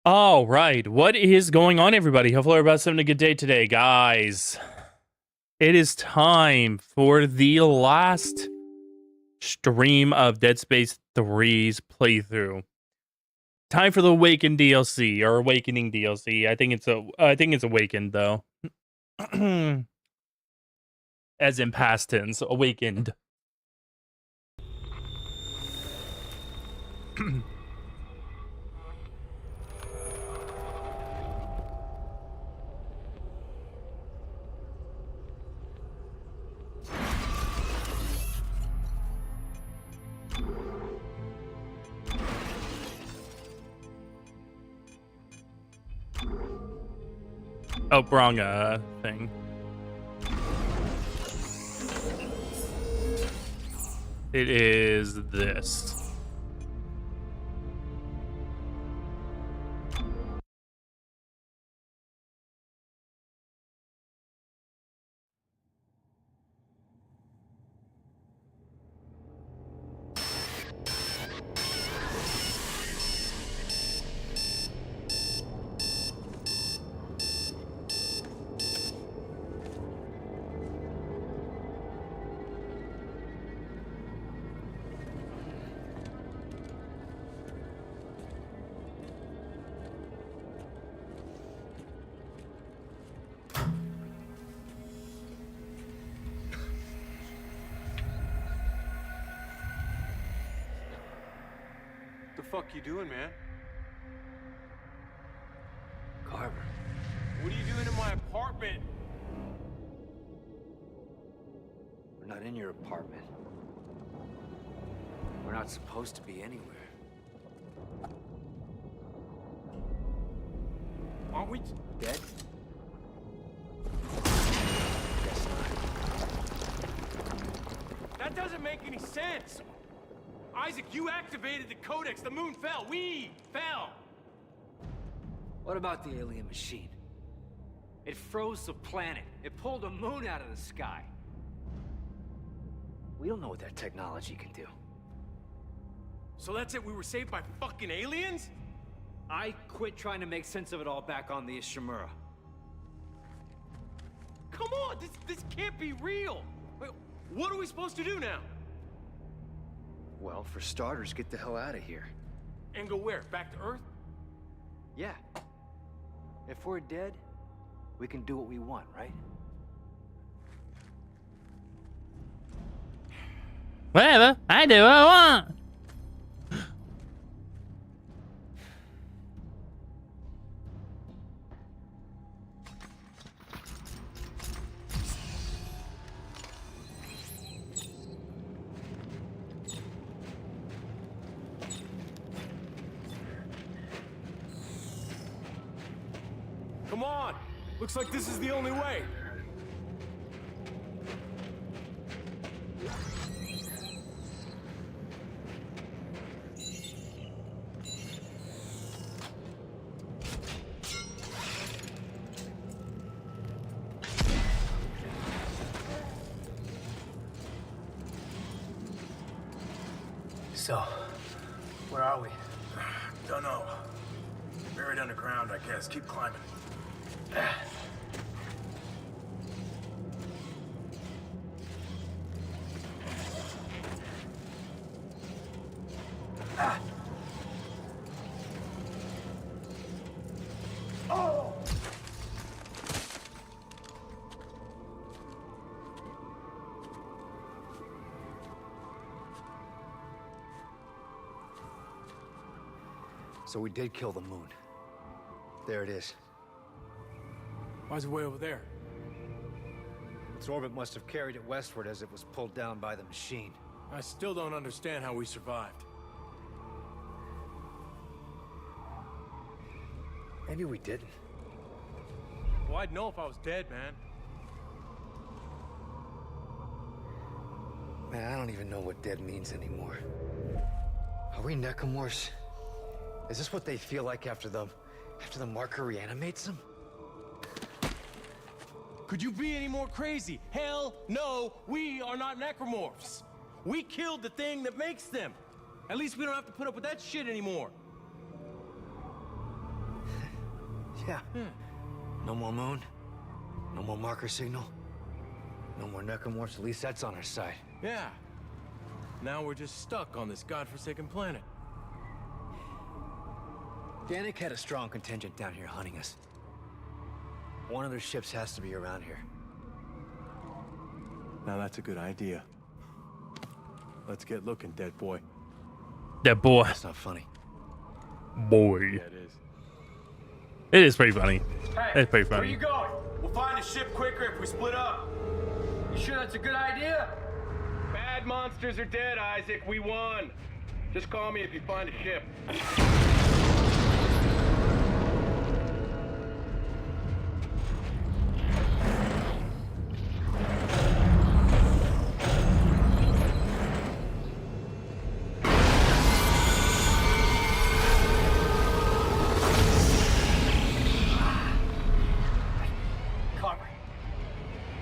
All right, what is going on, everybody? Hopefully, everybody's having a good day today, guys. It is time for the last stream of Dead Space 3's playthrough. Time for the Awakened DLC or Awakening DLC. I think it's Awakened though, as in past tense. Awakened. Oh, wrong thing. It is this. The fuck you doing, man? Carver. What are you doing in my apartment? We're not in your apartment. We're not supposed to be anywhere. Aren't we Dead? Guess not. That doesn't make any sense. Isaac, you activated the codex. The moon fell. We fell. What about the alien machine? It froze the planet. It pulled a moon out of the sky. We don't know what that technology can do. So that's it? We were saved by fucking aliens? I quit trying to make sense of it all back on the Ishimura. Come on, this can't be real. Wait, what are we supposed to do now? Well, for starters, get the hell out of here. And go where? Back to Earth? Yeah. If we're dead, we can do what we want, right? Whatever, I do what I want. Come on. Looks like this is the only way. So, where are we? Don't know. Buried underground, I guess. Keep climbing. Oh! So we did kill the moon. There it is. Why is it way over there? Its orbit must have carried it westward as it was pulled down by the machine. I still don't understand how we survived. Maybe we didn't. Well, I'd know if I was dead, man. Man, I don't even know what dead means anymore. Are we Necromorphs? Is this what they feel like after the marker reanimates them? Could you be any more crazy? Hell no, we are not Necromorphs. We killed the thing that makes them. At least we don't have to put up with that shit anymore. Yeah. No more moon. No more marker signal. No more Necromorphs. At least that's on our side. Yeah. Now we're just stuck on this godforsaken planet. Danik had a strong contingent down here hunting us. One of their ships has to be around here. Now that's a good idea. Let's get looking, dead boy. That boy. That's not funny. Boy. Yeah, it is. It is pretty funny. Hey, It's pretty where funny. you going? We'll find a ship quicker if we split up. You sure that's a good idea? Bad monsters are dead, Isaac. We won. Just call me if you find a ship.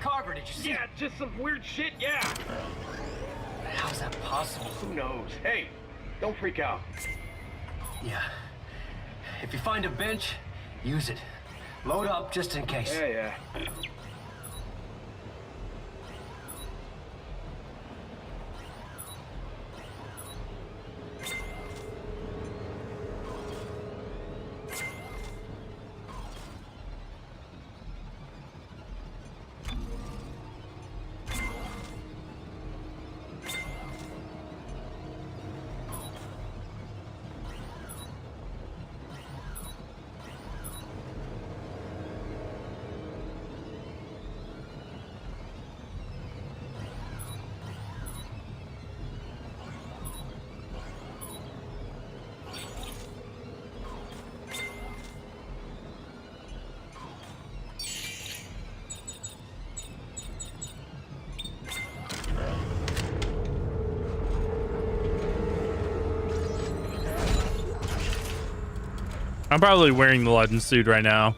Carver, did you see? Yeah, just some weird shit, yeah. How's that possible? Who knows? Hey, don't freak out. Yeah. If you find a bench, use it. Load up just in case. Yeah. I'm probably wearing the legend suit right now.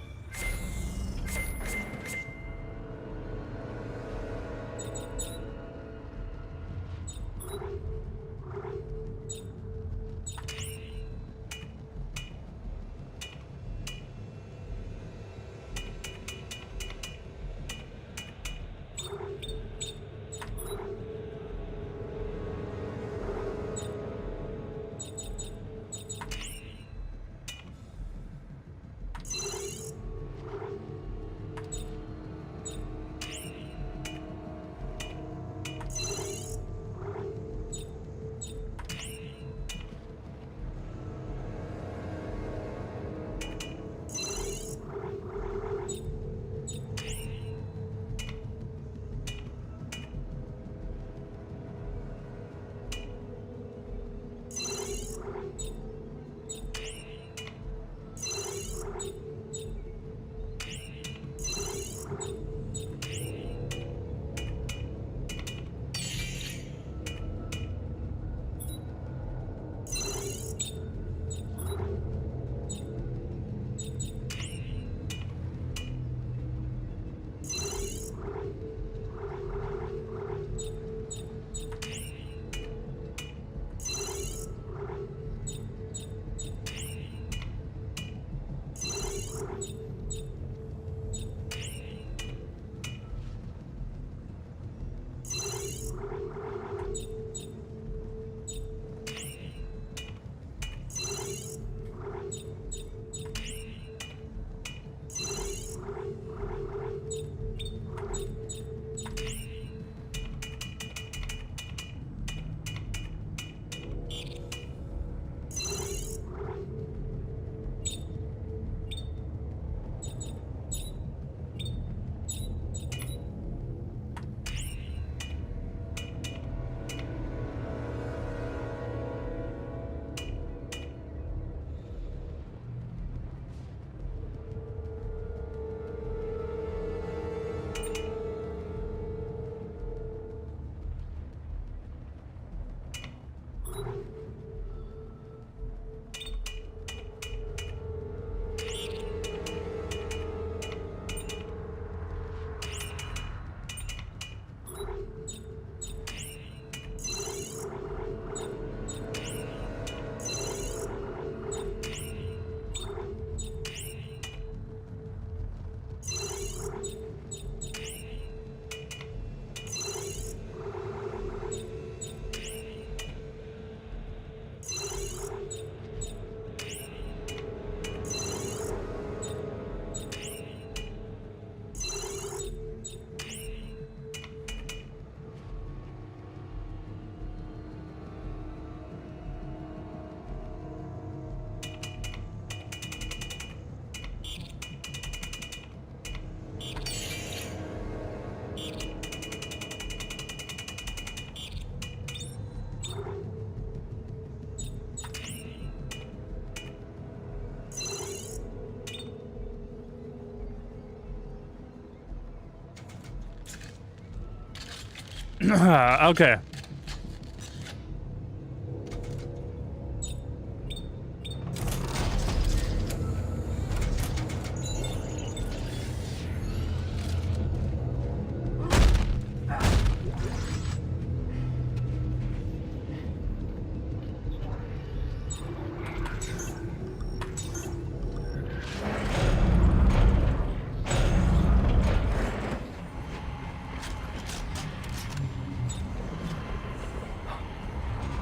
Okay.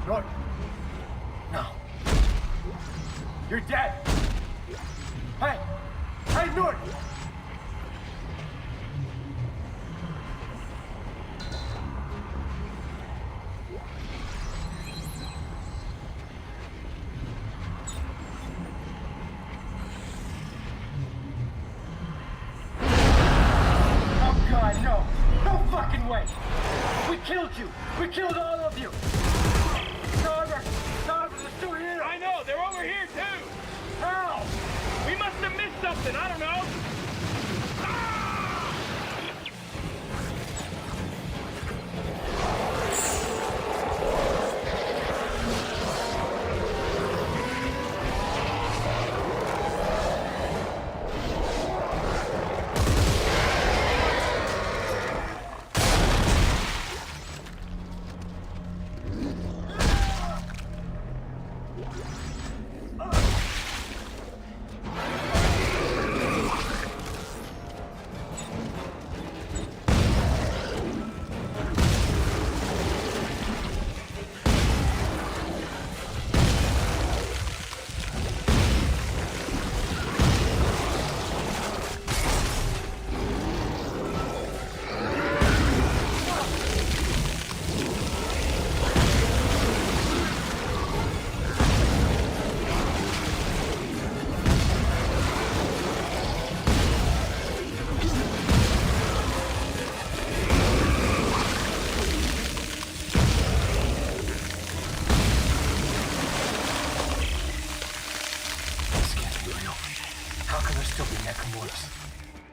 Norton. No. You're dead. Hey! Hey, Norton! Oh, God, no. No fucking way. We killed you. We killed all of you. They're still here. I know, they're over here too. How? We must have missed something, I don't know.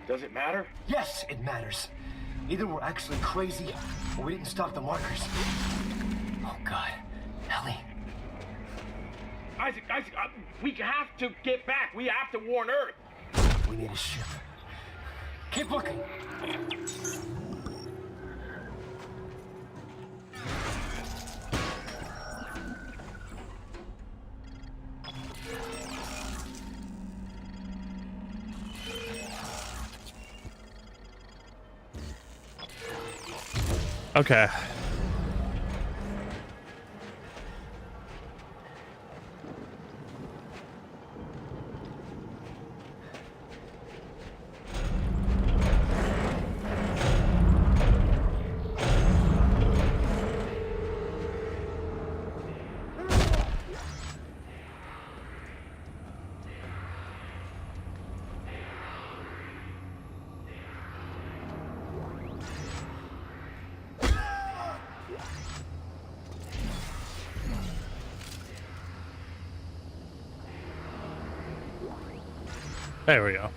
Does it matter? Yes, it matters. Either we're actually crazy, or we didn't stop the markers. Oh, God. Ellie. Isaac, we have to get back. We have to warn Earth. We need a ship. Keep looking. Okay. There we go.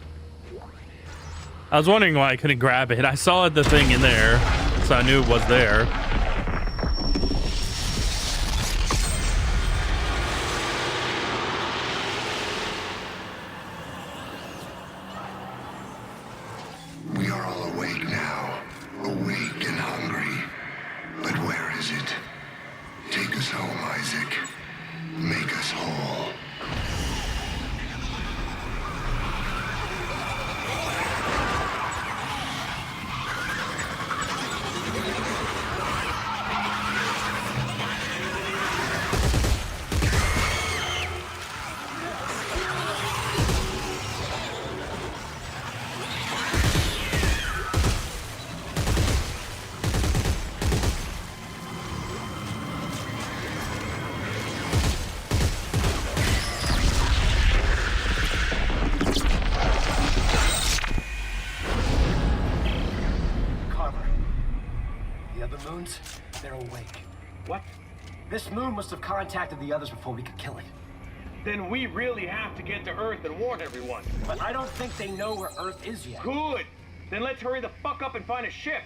I was wondering why I couldn't grab it. I saw the thing in there, so I knew it was there. We are all awake now, awake and hungry. But where is it? Take us home, Isaac. Make us whole. They're awake. What? This moon must have contacted the others before we could kill it. Then we really have to get to Earth and warn everyone. But I don't think they know where Earth is yet. Good. Then let's hurry the fuck up and find a ship.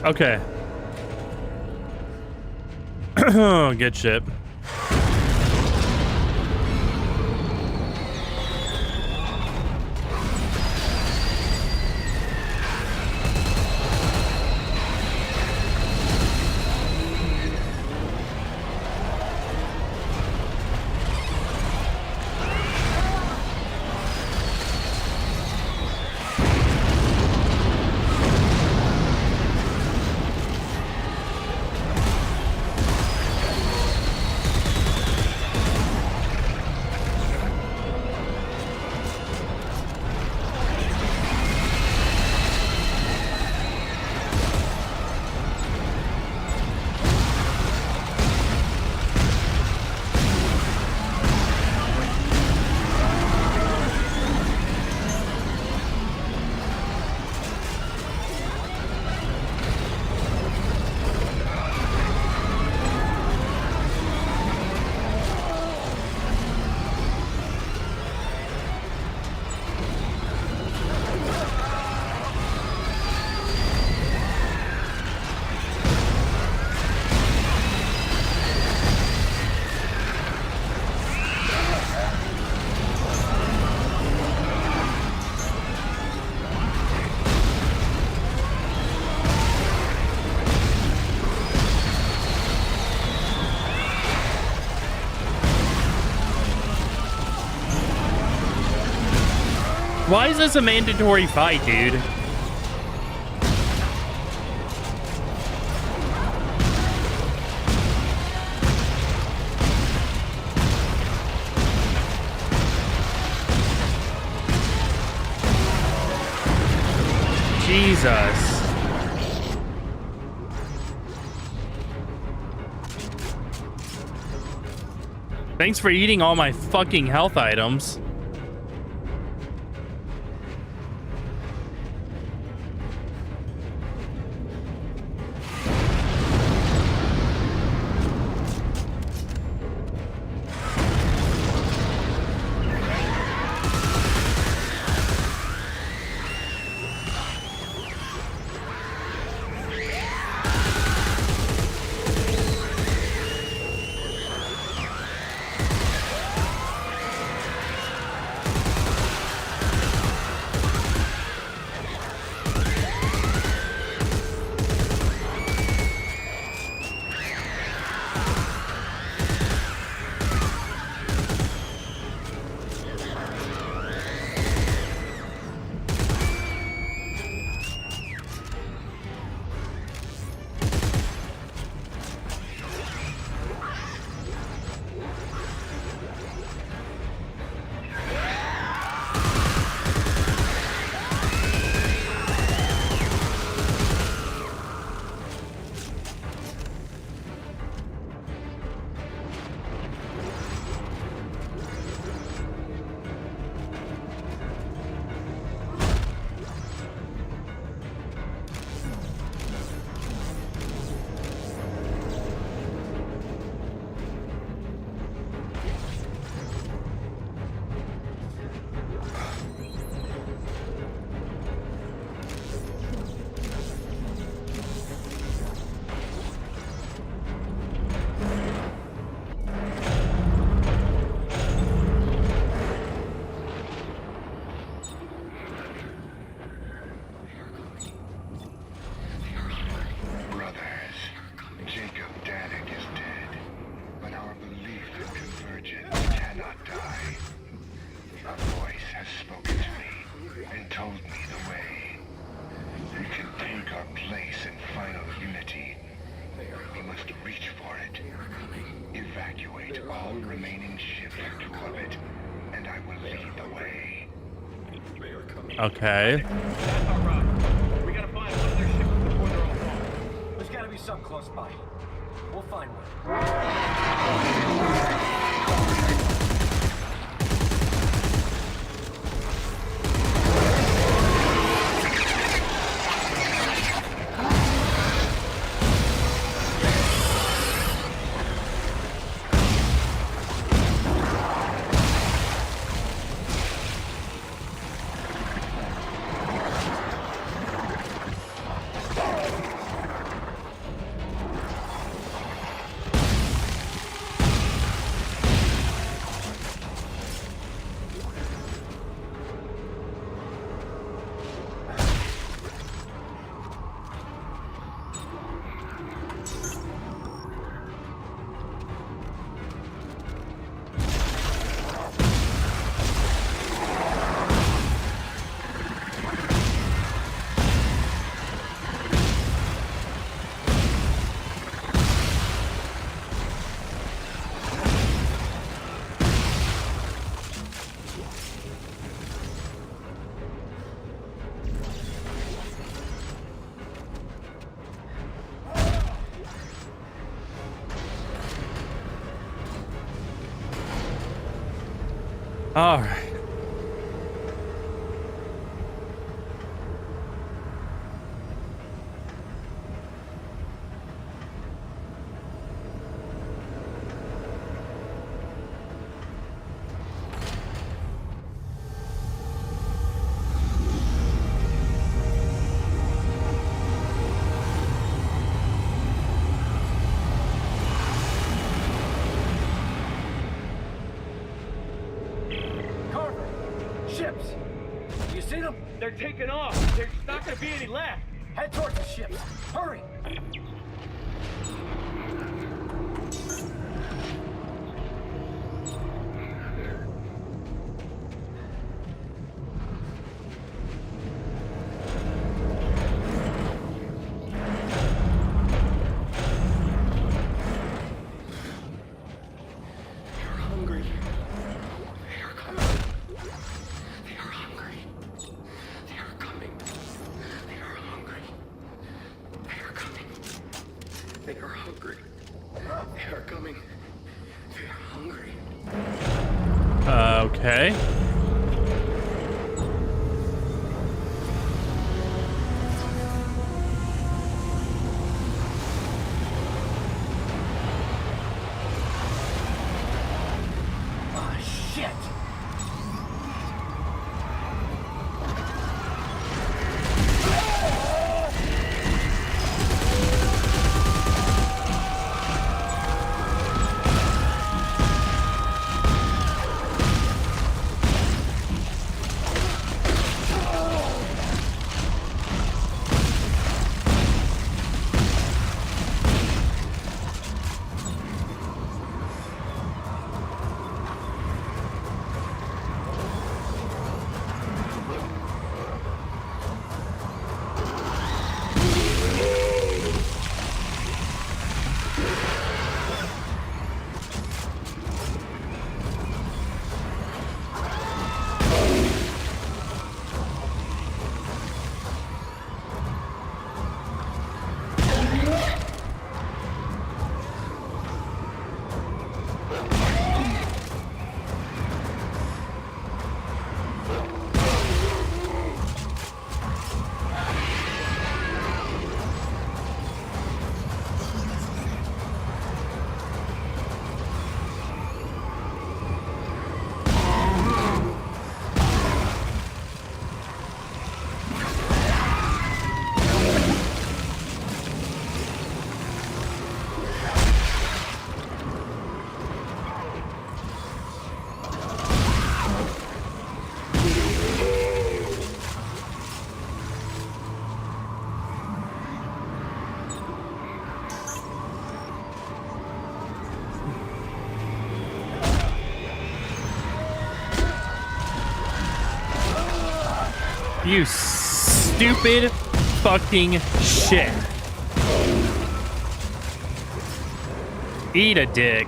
Okay. Good shit. Why is this a mandatory fight, dude? Jesus. Thanks for eating all my fucking health items. Okay. We gotta find one of their ships before they're all gone. There's gotta be some close by. We'll find one. All right. Ships! You see them? They're taking off. There's not gonna be any left. Head towards the ships. Hurry! Okay. Shit! You stupid fucking shit. Eat a dick.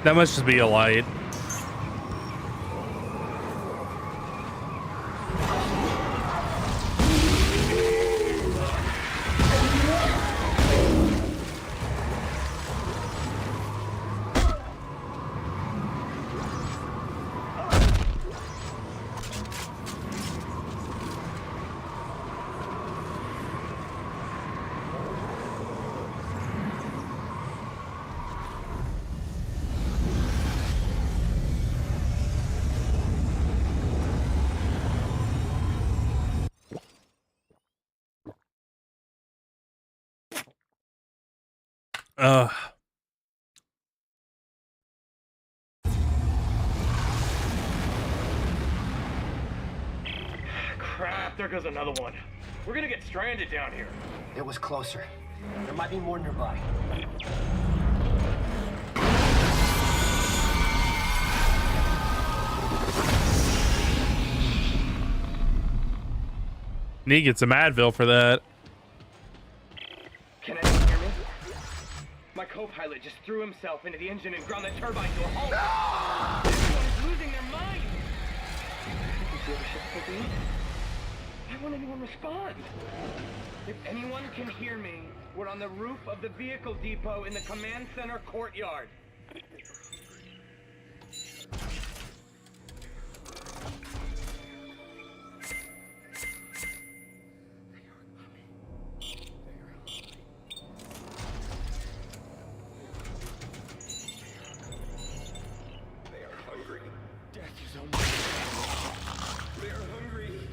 That must just be a light. Ugh. there goes another one. We're gonna get stranded down here. It was closer. There might be more nearby. Need to get some Advil for that. Can anyone hear me? My co-pilot just threw himself into the engine and ground the turbine to a halt. No! Everyone is losing their mind. You see the ship quickly? Why won't anyone respond? If anyone can hear me, we're on the roof of the vehicle depot in the command center courtyard.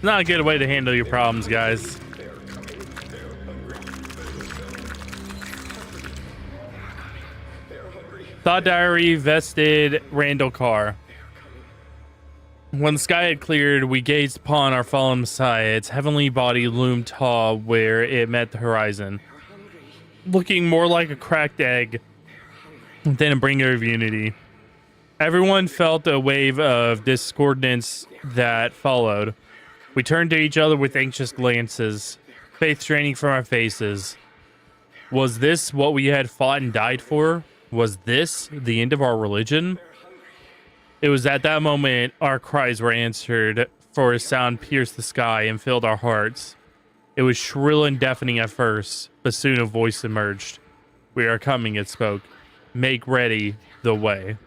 Not a good way to handle your problems, guys. Thought diary vested Randall Carr. When the sky had cleared, we gazed upon our fallen Messiah. Its heavenly body loomed tall where it met the horizon, looking more like a cracked egg than a bringer of unity. Everyone felt a wave of discordance that followed. We turned to each other with anxious glances, faith straining from our faces. Was this what we had fought and died for? Was this the end of our religion? It was at that moment our cries were answered, for a sound pierced the sky and filled our hearts. It was shrill and deafening at first, but soon a voice emerged. "We are coming," it spoke. "Make ready the way."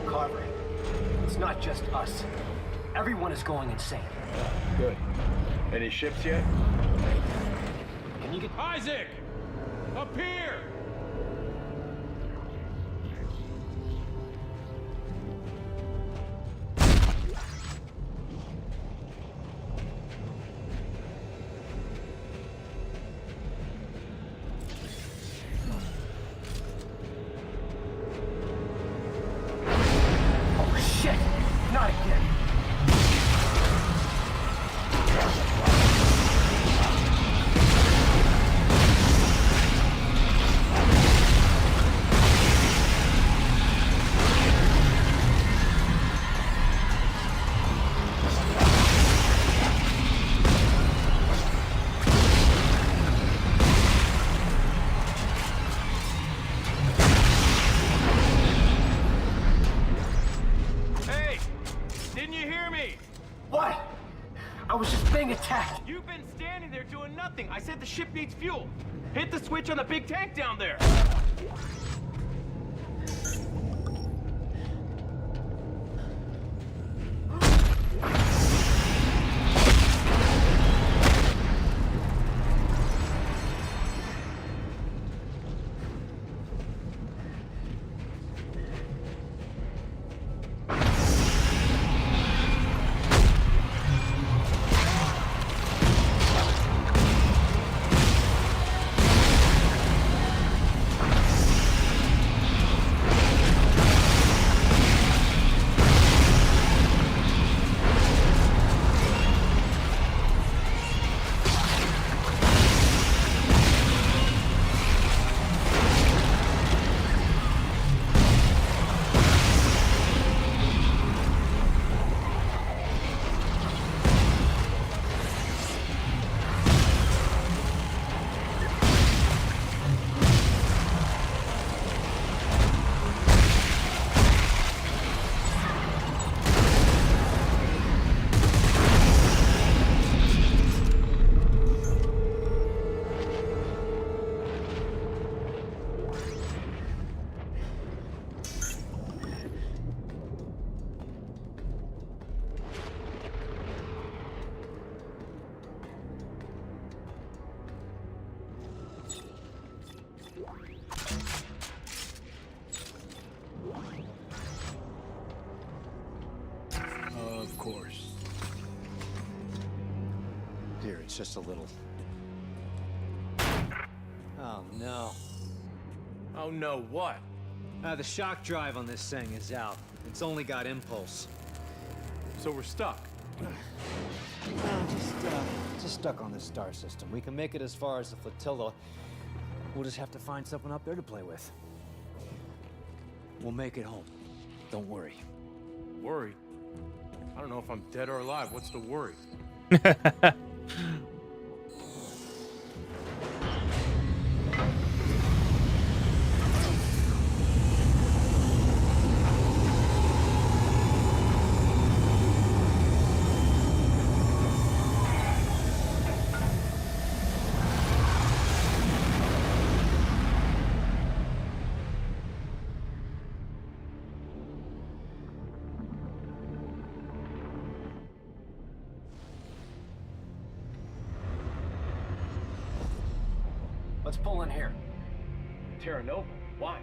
Carver, it's not just us. Everyone is going insane. Good. Any ships yet? Can you get... Isaac! Up here! Attacked. You've been standing there doing nothing. I said the ship needs fuel. Hit the switch on the big tank down there. just a little. Oh no. Oh no, what? The shock drive on this thing is out. It's only got impulse. So we're stuck. Just stuck on this star system. We can make it as far as the flotilla. We'll just have to find something up there to play with. We'll make it home. Don't worry. Worry? I don't know if I'm dead or alive. What's the worry? Let's pull in here. Terra Nova? Why?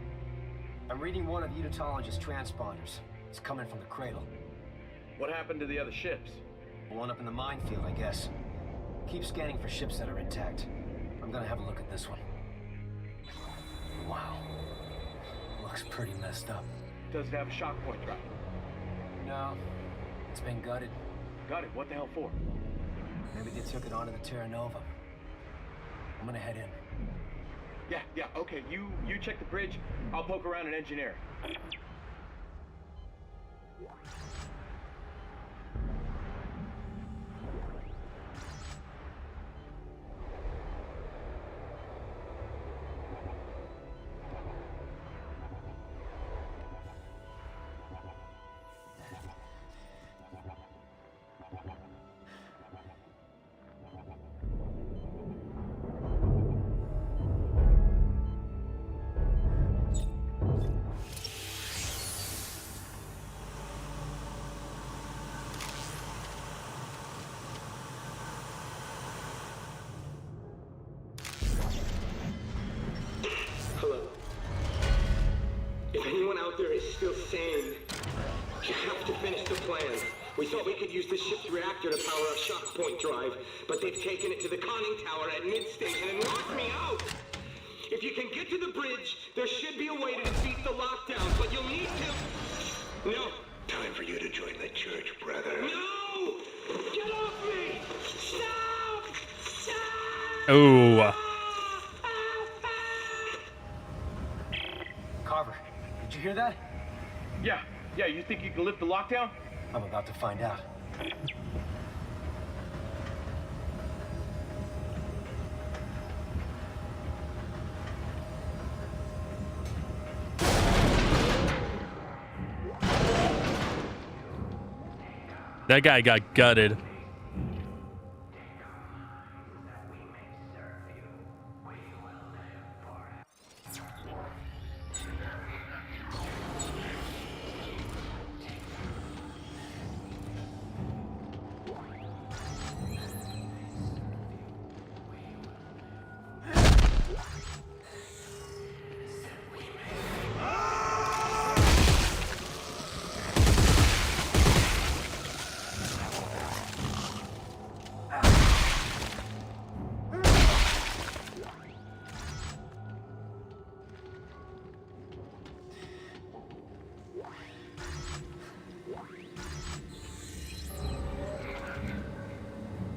I'm reading one of Unitology's transponders. It's coming from the cradle. What happened to the other ships? Blown up in the minefield, I guess. Keep scanning for ships that are intact. I'm gonna have a look at this one. Wow. Looks pretty messed up. Does it have a shock point drive? No. It's been gutted. Got it. What the hell for? Maybe they took it onto the Terra Nova. I'm gonna head in. Yeah, okay. You check the bridge. I'll poke around and engineer. Hello. If anyone out there is still sane, you have to finish the plan. We thought we could use the ship's reactor to power a shock point drive, but they've taken it to the conning tower at mid-station and locked me out. If you can get to the bridge, there should be a way to defeat the lockdown, but you'll need to... No. Time for you to join the church, brother. No! Get off me! Stop! Stop! Oh. Carver, did you hear that? Yeah, you think you can lift the lockdown? I'm about to find out. That guy got gutted.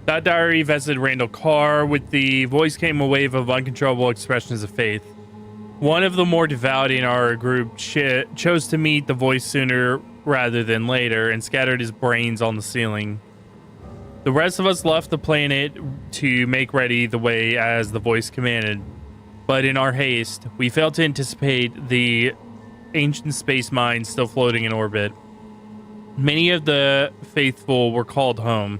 That diary vested Randall Carr. With the voice came a wave of uncontrollable expressions of faith. One of the more devout in our group chose to meet the voice sooner rather than later and scattered his brains on the ceiling. The rest of us left the planet to make ready the way as the voice commanded. But in our haste, we failed to anticipate the ancient space mine still floating in orbit. Many of the faithful were called home.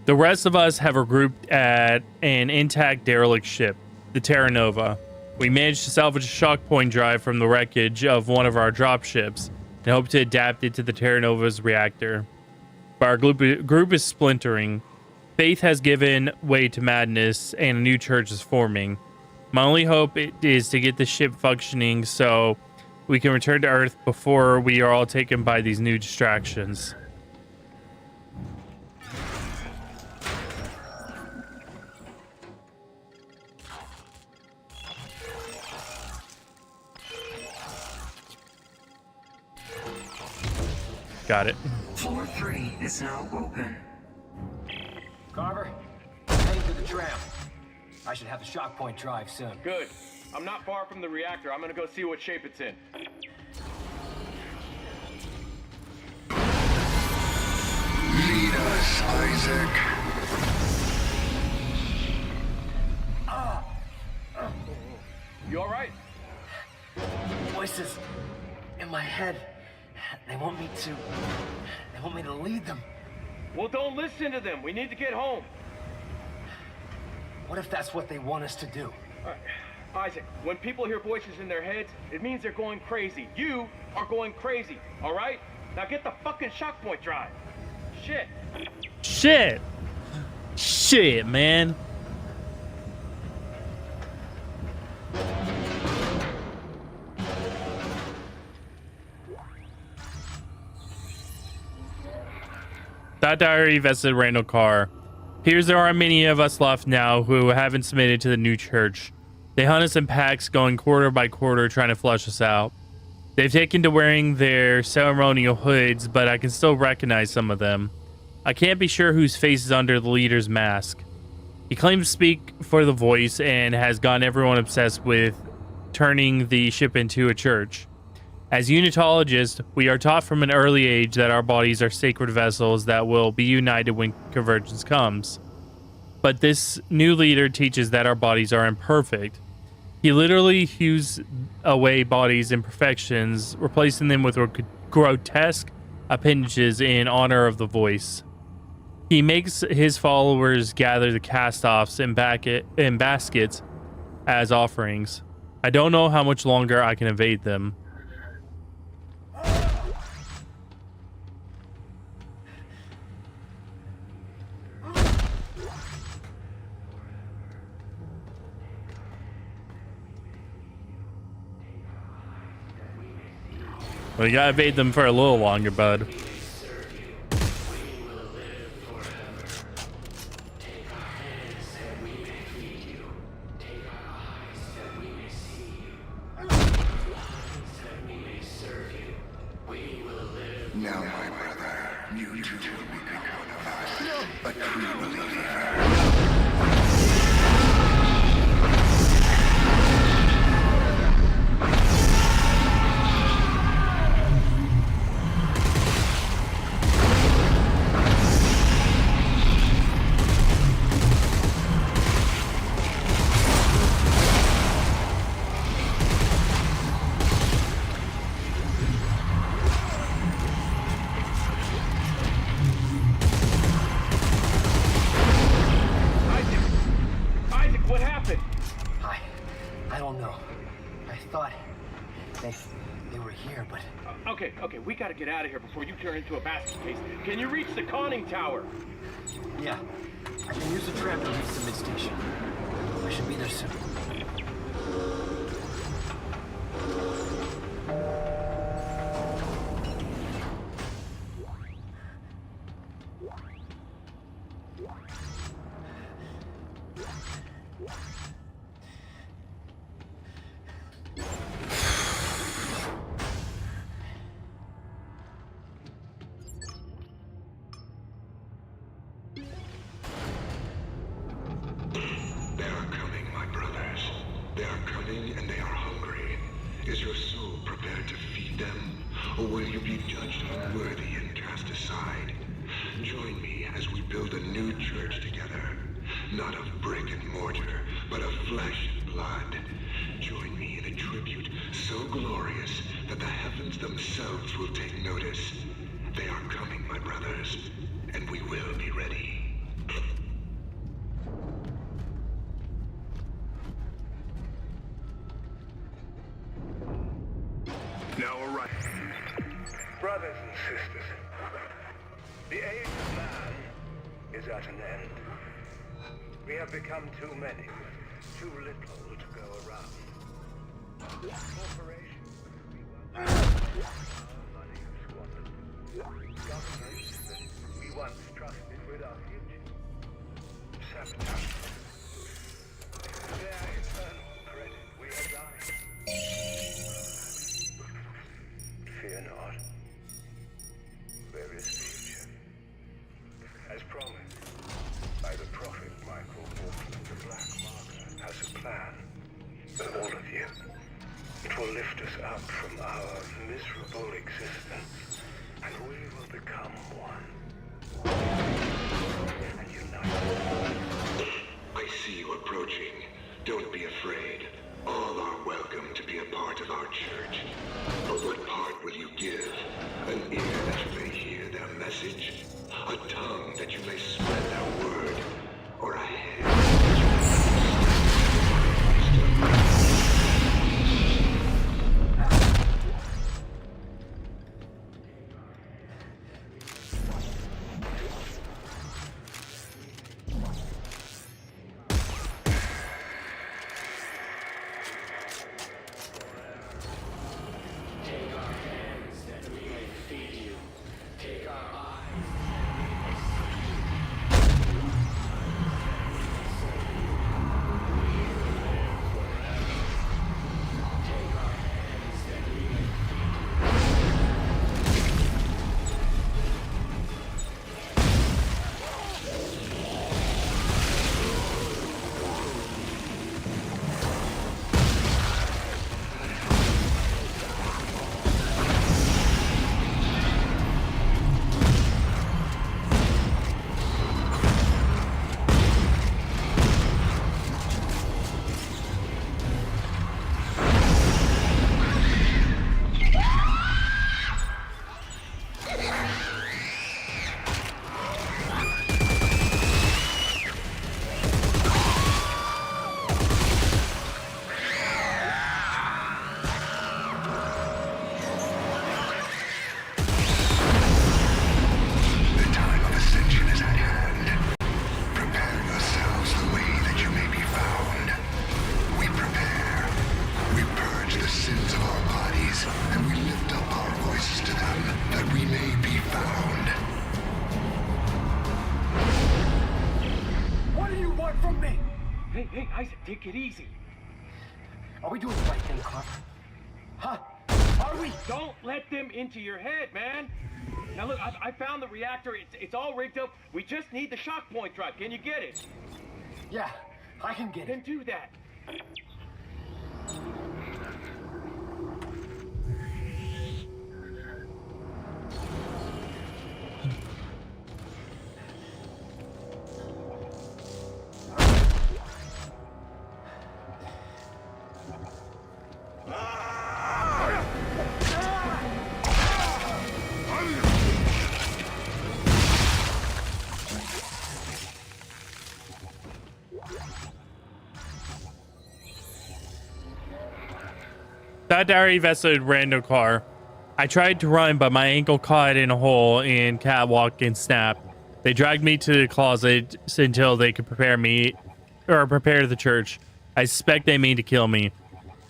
The rest of us have regrouped at an intact derelict ship, the Terra Nova. We managed to salvage a shock point drive from the wreckage of one of our dropships and hope to adapt it to the Terra Nova's reactor. But our group is splintering. Faith has given way to madness and a new church is forming. My only hope is to get the ship functioning so we can return to Earth before we are all taken by these new distractions. Got it. Floor 3 is now open. Carver, heading to the tram. I should have the shock point drive soon. Good. I'm not far from the reactor. I'm gonna go see what shape it's in. Lead us, Isaac. You alright? Voices in my head. They want me to lead them. Well, don't listen to them. We need to get home. What if that's what they want us to do? Isaac, when people hear voices in their heads, it means they're going crazy. You are going crazy, alright? Now get the fucking shock point drive. Shit. Shit. Shit, man. That diary vested Randall Carr. Here's there are many of us left now who haven't submitted to the new church. They hunt us in packs, going quarter by quarter, trying to flush us out. They've taken to wearing their ceremonial hoods, but I can still recognize some of them. I can't be sure whose face is under the leader's mask. He claims to speak for the voice and has gotten everyone obsessed with turning the ship into a church. As Unitologists, we are taught from an early age that our bodies are sacred vessels that will be united when convergence comes. But this new leader teaches that our bodies are imperfect. He literally hews away bodies' imperfections, replacing them with grotesque appendages in honor of the voice. He makes his followers gather the cast-offs in baskets as offerings. I don't know how much longer I can evade them. Well, you gotta evade them for a little longer, bud. Now, my brother, you too will become one of us. A true believer. Okay, we gotta get out of here before you turn into a basket case. Can you reach the conning tower? Yeah. I can use the tram to reach the mid-station. I should be there soon. Brothers and sisters, the age of man is at an end. We have become too many, with too little to go around. Corporations we money squandered. Governments that we once trusted with our future. Sabotage. Their eternal credit we are dying. Fear not. up from our miserable existence, and we will become one. And unite. I see you approaching. Don't be afraid. All are welcome to be a part of our church. But what part will you give? An ear that you may hear their message? A tongue that you may spread their word? Or a hand that you Hey, Isaac, take it easy. Are we doing the right thing, Clarke? Huh? Are we? Don't let them into your head, man. Now look, I found the reactor. It's all rigged up. We just need the shock point drive. Can you get it? Yeah, I can get Then it. do that. That diary vested random car. I tried to run, but my ankle caught in a hole in catwalk and snapped. They dragged me to the closet until they could prepare the church. I suspect they mean to kill me. In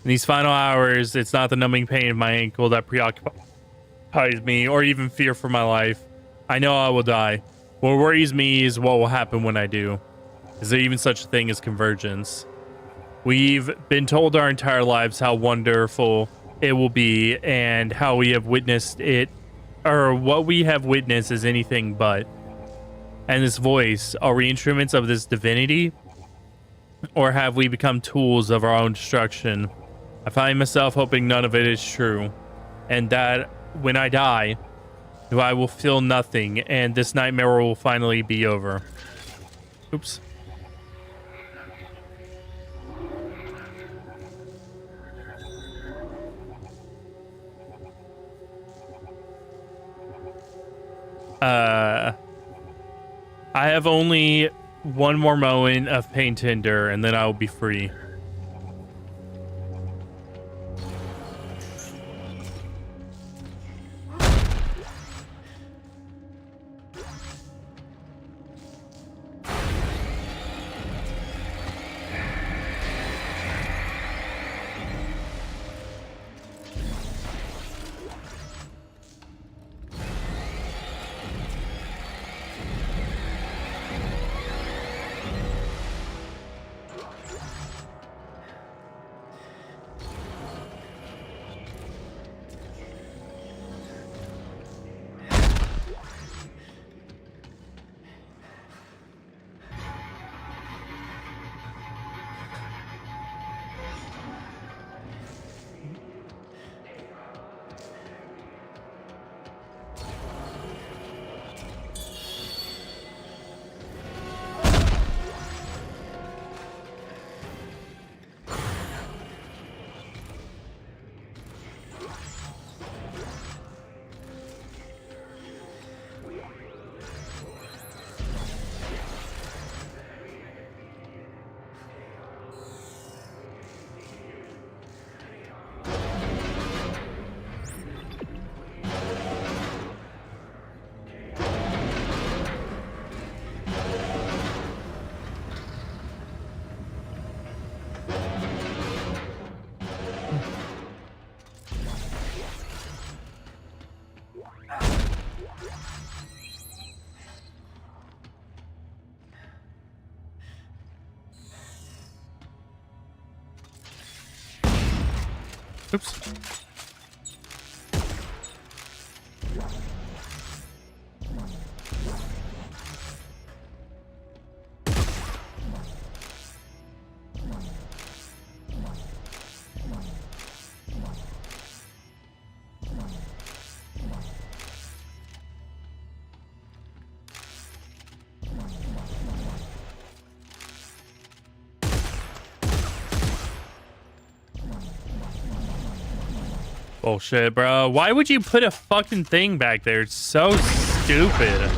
these final hours, it's not the numbing pain of my ankle that preoccupies me, or even fear for my life. I know I will die. What worries me is what will happen when I do. Is there even such a thing as convergence? We've been told our entire lives how wonderful it will be, and how we have witnessed it, or what we have witnessed is anything but. And this voice, are we instruments of this divinity? Or have we become tools of our own destruction? I find myself hoping none of it is true, and that when I die, I will feel nothing, and this nightmare will finally be over. Oops. I have only one more moment of pain to endure, and then I will be free. Oops. Bullshit, bro. Why would you put a fucking thing back there? It's so stupid.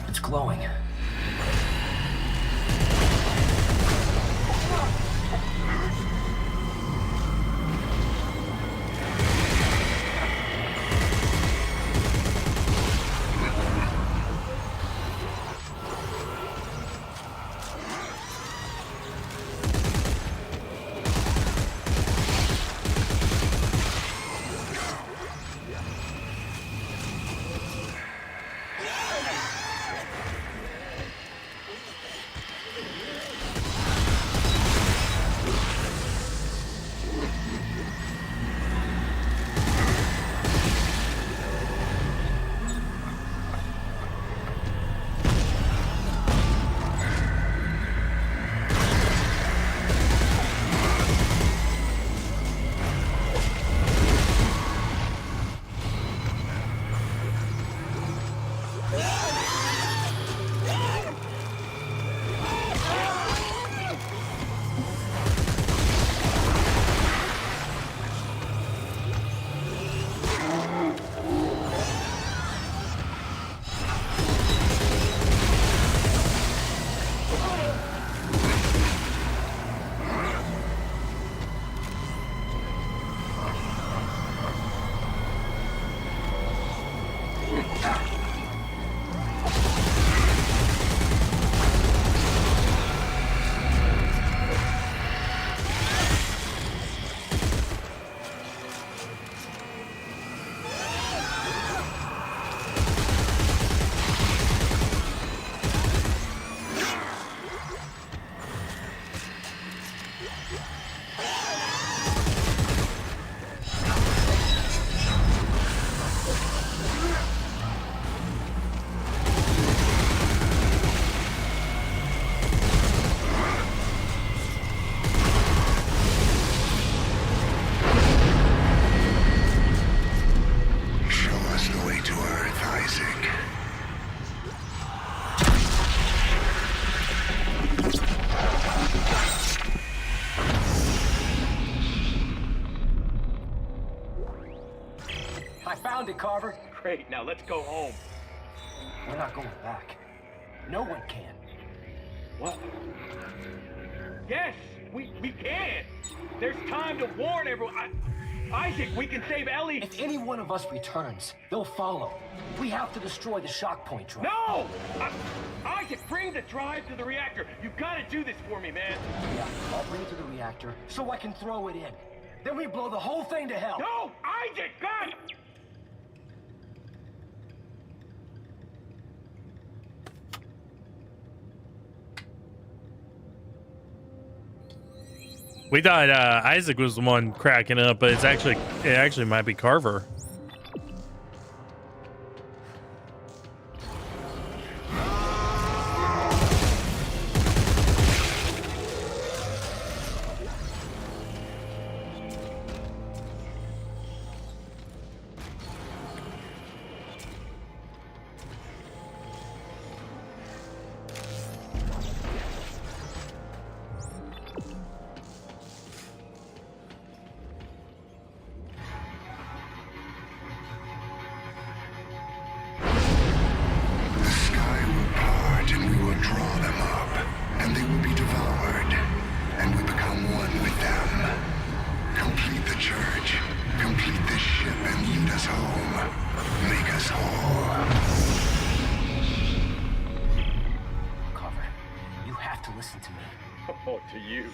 It's glowing. Carver. Great, now let's go home. We're not going back. No one can. What? Yes, we can. There's time to warn everyone. Isaac, we can save Ellie. If any one of us returns, they'll follow. We have to destroy the shock point drive. No! Isaac, bring the drive to the reactor. You've got to do this for me, man. Yeah, I'll bring it to the reactor so I can throw it in. Then we blow the whole thing to hell. No! Isaac, God! We thought Isaac was the one cracking up, but it actually might be Carver. They will be devoured, and we become one with them. Complete the church, complete this ship, and lead us home. Make us whole. Carver, you have to listen to me. Oh, to you.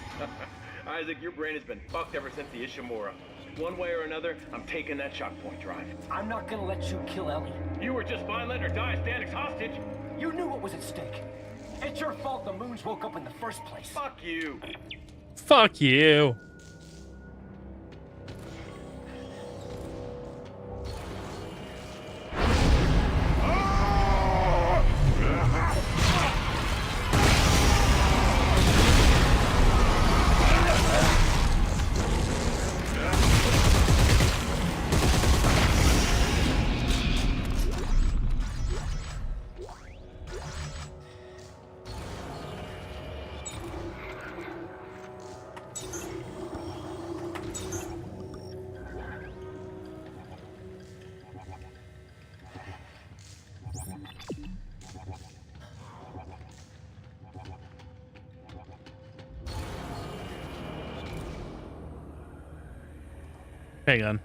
Isaac, your brain has been fucked ever since the Ishimura. One way or another, I'm taking that shock point drive. I'm not gonna let you kill Ellie. You were just fine letting her die as Danik's hostage. You knew what was at stake. It's your fault the Moons woke up in the first place. Fuck you. Fuck you. Hang on.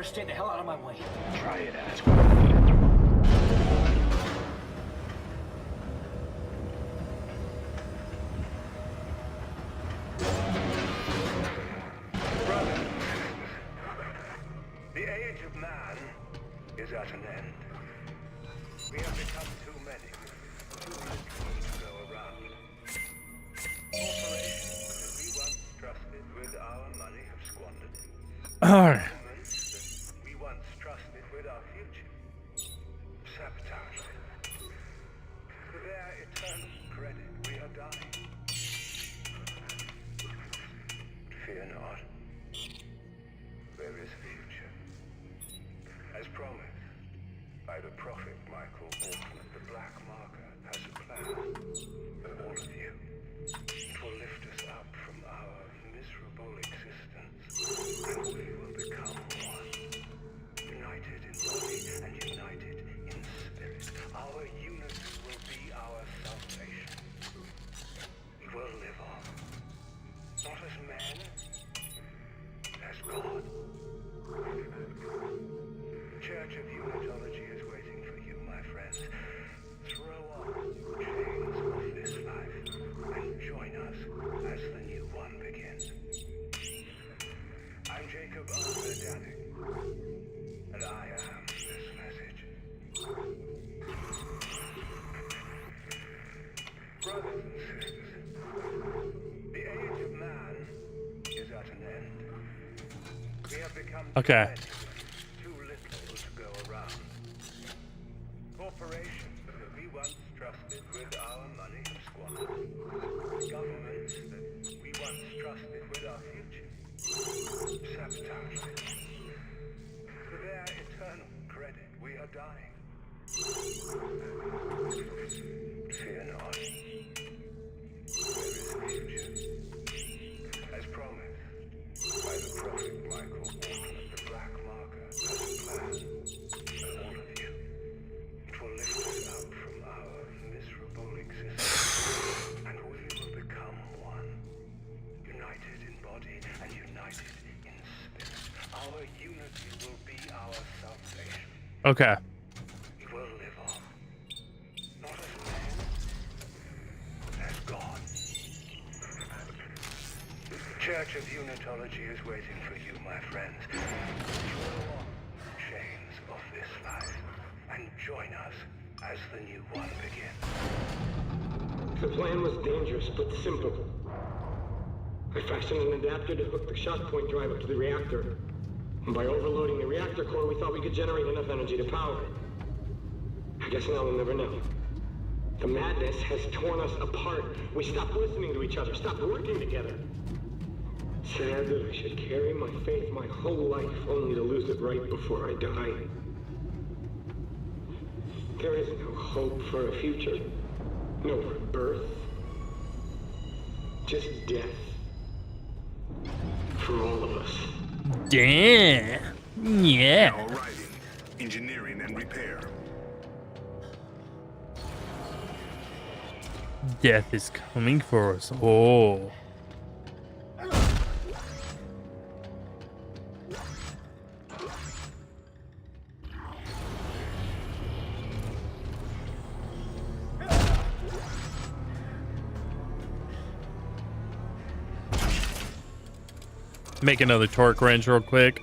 Stay the hell out of my way. Try it, ass. Brothers, the age of man is at an end. We have become too many, too little to go around. Corporations that we once trusted with our money have squandered it. Alright. Fear not. There is future. As promised, by the prophet Michael Orton, the Black Marker has a plan for all of you. It will lift us up from our miserable existence, and we will become one. United in body and united in spirit. Our unity will be our salvation. We will live on. Not as men, as God. The Church of Unitology is waiting for you, my friends. Throw off the chains of this life and join us as the new one begins. I'm Jacob Danik, and I am this message. Brothers and sisters, the age of man is at an end. We have become Okay. too little to go around. Corporations that we once trusted with our money have squandered. Governments that we once trusted with our future sabotaged it. For their eternal credit, we are dying. Fear not. There is a future. As promised, by the prophet Michael Orton, the Black Marker has a plan for all of you. It will lift us up from our miserable existence, and we will become one. United in body and united in spirit. Our unity will be our salvation. Okay. We will live on. Not as men, as God. The Church of Unitology is waiting for you, my friends. Throw off the chains of this life and join us as the new one begins. The plan was dangerous, but simple. I fashioned an adapter to hook the shock point drive up to the reactor. And by overloading the reactor core, we thought we could generate enough energy to power it. I guess now we'll never know. The madness has torn us apart. We stopped listening to each other, stopped working together. Sad that I should carry my faith my whole life only to lose it right before I die. There is no hope for a future. No rebirth. Just death. For all of us. Damn. Yeah. Now arriving. Engineering and repair. Death is coming for us. Oh. Make another torque wrench real quick.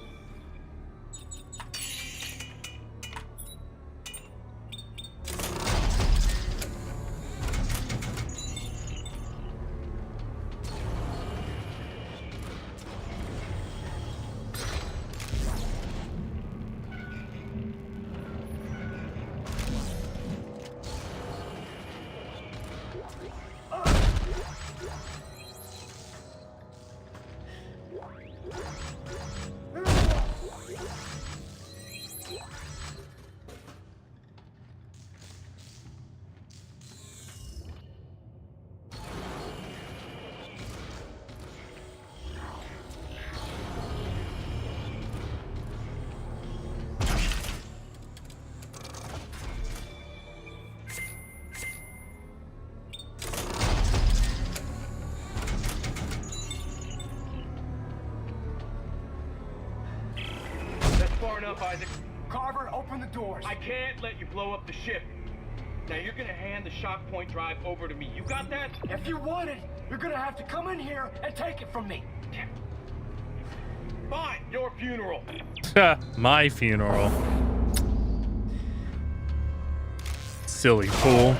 Enough, Isaac. Carver, open the doors. I can't let you blow up the ship. Now you're gonna hand the shock point drive over to me. You got that? If you want it, you're gonna have to come in here and take it from me. Fine, your funeral. My funeral. Silly fool.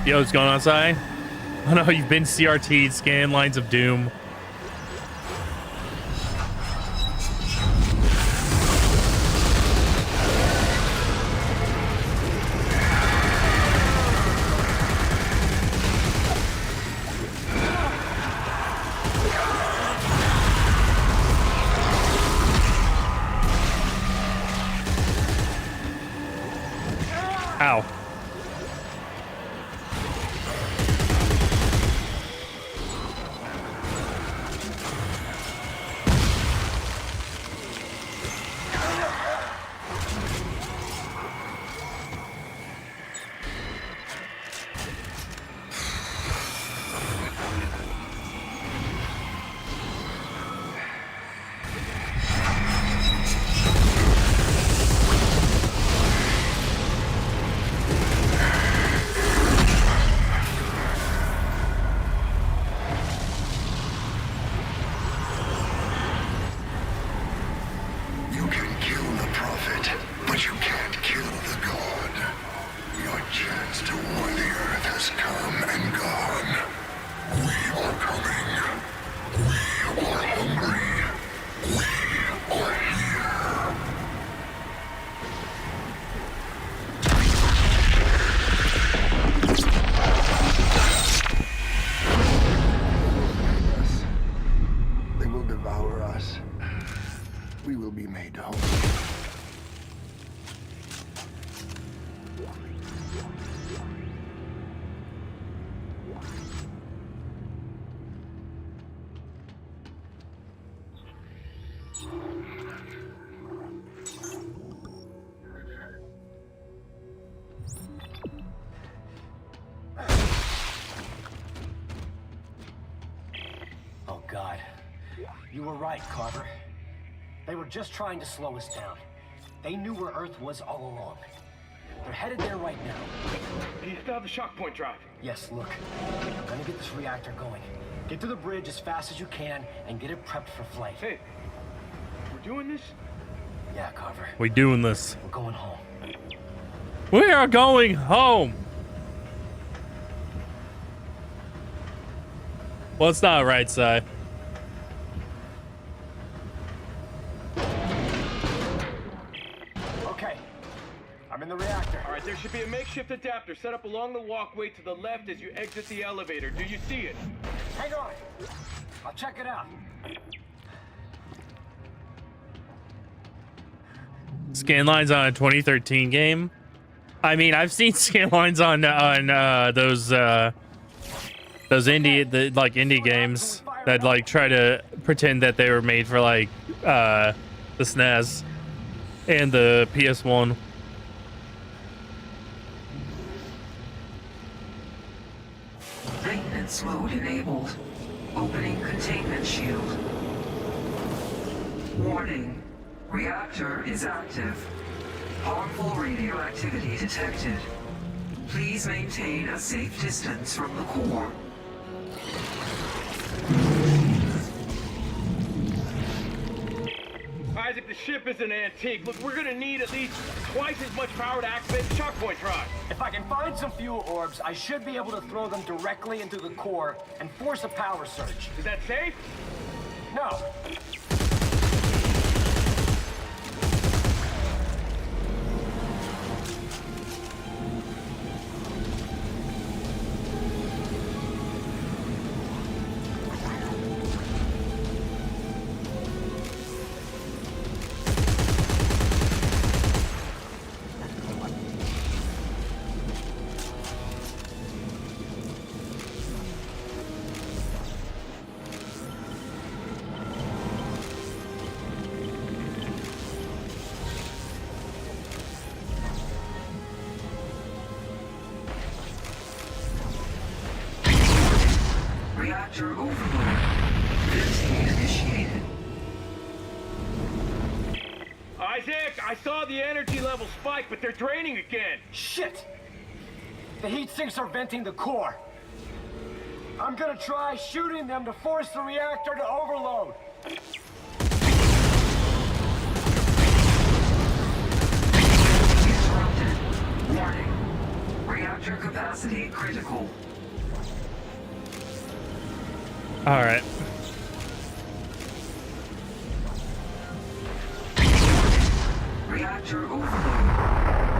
Yo, what's going on, Si? Oh no, you've been CRT'd, scan lines of doom. Ow. You can kill the prophet, but you can't kill the god. Your chance to war the earth has come and gone. We are coming. We are hungry. We are here. They will devour us. We will be made whole. Oh, God. You were right, Carver. They were just trying to slow us down. They knew where Earth was all along. They're headed there right now. Do you still have the shock point drive? Yes, look. I'm gonna get this reactor going. Get to the bridge as fast as you can and get it prepped for flight. Hey, we're doing this? Yeah, Carver. We doing this. We're going home. We are going home. Well, it's not right side. Okay. I'm in the reactor. All right, there should be a makeshift adapter set up along the walkway to the left as you exit the elevator. Do you see it? Hang on. I'll check it out. Scan lines on a 2013 game. I mean, I've seen scan lines on those indie games that like try to pretend that they were made for like the SNES and the PS1. Maintenance mode enabled. Opening containment shield. Warning. Reactor is active. Harmful radioactivity detected. Please maintain a safe distance from the core. Isaac, the ship is an antique. Look, we're gonna need at least twice as much power to activate the shock point drive. If I can find some fuel orbs, I should be able to throw them directly into the core and force a power surge. Is that safe? No. Reactor overload. Venting initiated. Isaac, I saw the energy level spike, but they're draining again. Shit! The heat sinks are venting the core. I'm gonna try shooting them to force the reactor to overload. Interrupted. Warning. Reactor capacity critical. All right. Reactor overload.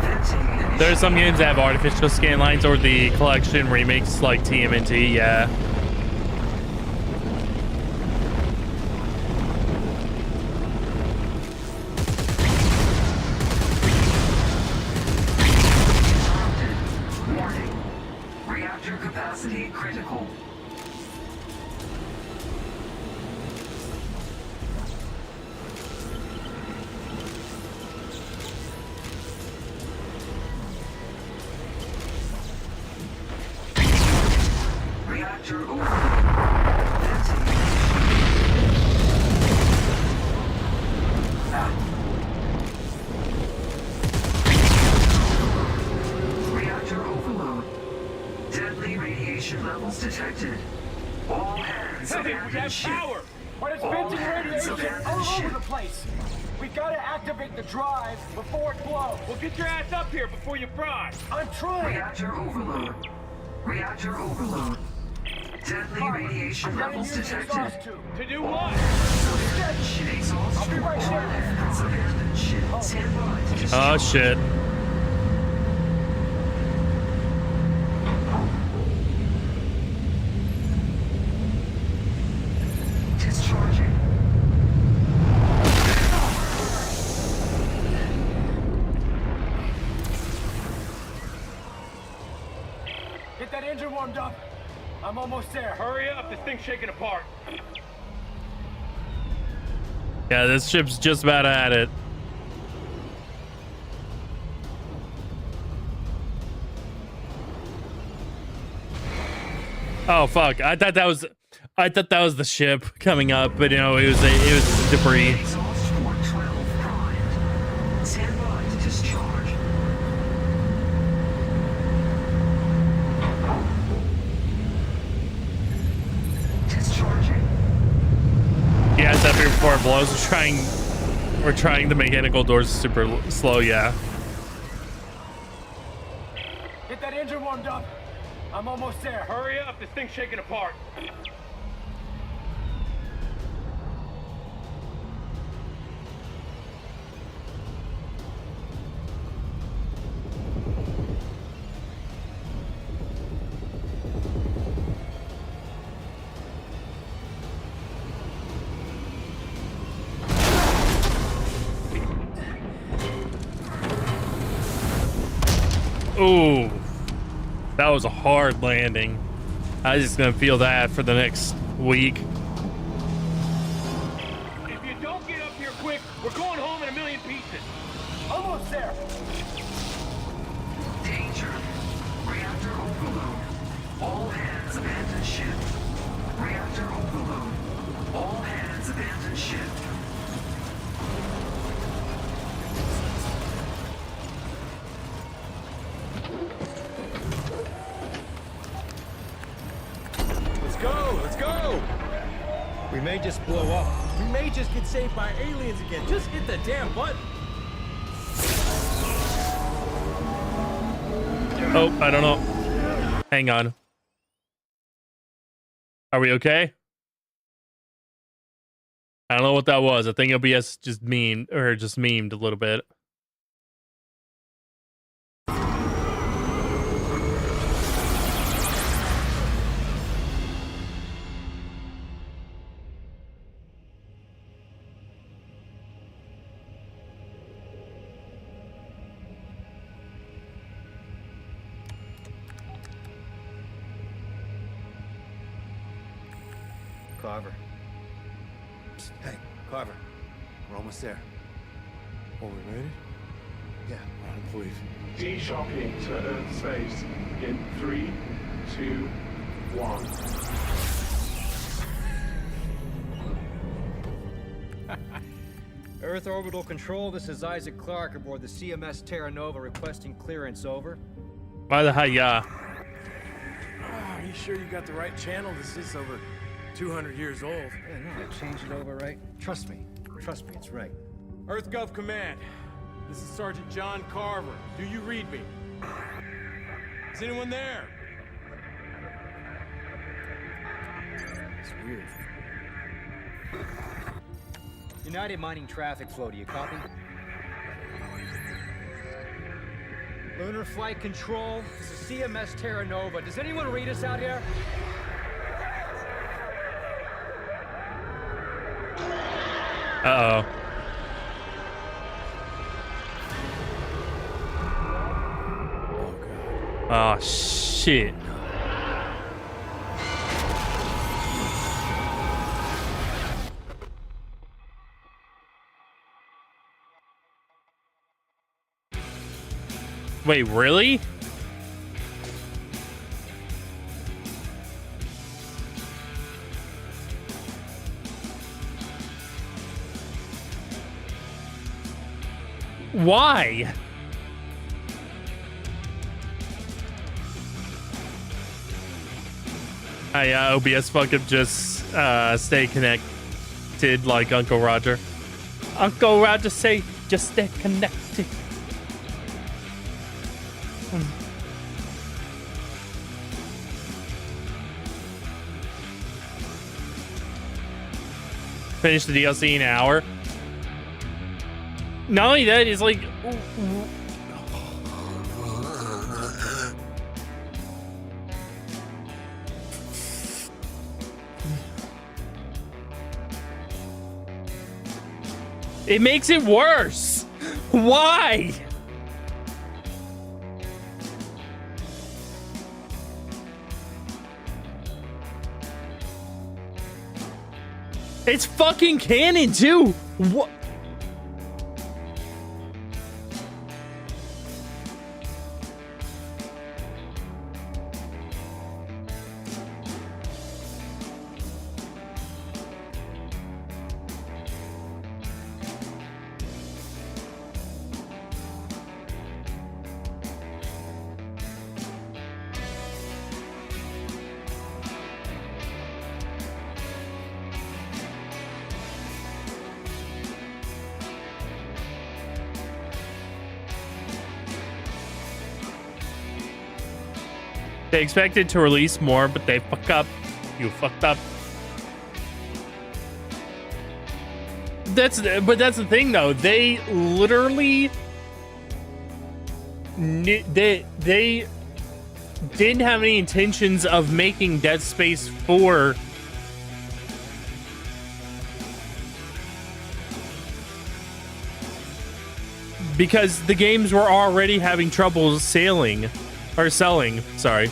Venting initiated. There's some games that have artificial scan lines or the collection remakes like TMNT. Yeah. Reactor overload. Reactor overload. Deadly radiation levels detected. All hands abandon ship. But it's All venting hands radiation abandon all ship. over the place. We gotta activate the drive before it blows. Well, get your ass up here before you fry. I'm trying. Reactor overload. Reactor overload. Deadly radiation I'm gonna levels use the detected. exhaust tube. To do what? Ship exhaust. I'll be right All there. hands abandon ship. Stand by to Oh discharge. shit. Discharging. Get that engine warmed up. I'm almost there. Hurry up, this thing's shaking apart. Yeah, this ship's just about at it. Oh fuck! I thought that was the ship coming up, but you know it was debris. Exhaust port 12 primed. Stand by to discharge. Discharging. Yeah, it's up here before it blows. We're trying the mechanical doors super slow. Yeah. Get that engine warmed up. I'm almost there. Hurry up, this thing's shaking apart. Ooh, that was a hard landing. I was just gonna feel that for the next week. If you don't get up here quick, we're going home in a million pieces. Almost there. Danger. Reactor overload. All hands abandon ship. Reactor overload. All hands abandon ship. Let's go! We may just blow up. We may just get saved by aliens again. Just hit the damn button. Oh, I don't know. Hang on. Are we okay? I don't know what that was. I think OBS just memed a little bit. Carver. Psst, hey, Carver. We're almost there. Are we ready? Yeah. All right, please. De-shocking to Earth space in 3, 2, 1. Earth Orbital Control, this is Isaac Clarke aboard the CMS Terra Nova requesting clearance, over. Why the hell, yeah. Are you sure you got the right channel? This is over 200 years old. Yeah, no, I changed it over, right? Trust me, it's right. Earth Gov Command. This is Sergeant John Carver. Do you read me? Is anyone there? It's weird. United Mining Traffic Flow, do you copy? Lunar Flight Control, this is CMS Terra Nova. Does anyone read us out here? Uh-oh. Oh, shit. Wait, really? Why? OBS fucking just stay connected like Uncle Roger. Uncle Roger say just stay connected. Finish the DLC in an hour. Not only that, it's like it makes it worse. Why? It's fucking canon too. What? They expected to release more, but they fuck up. You fucked up. That's the thing though. They literally they didn't have any intentions of making Dead Space 4 because the games were already having trouble selling. Sorry.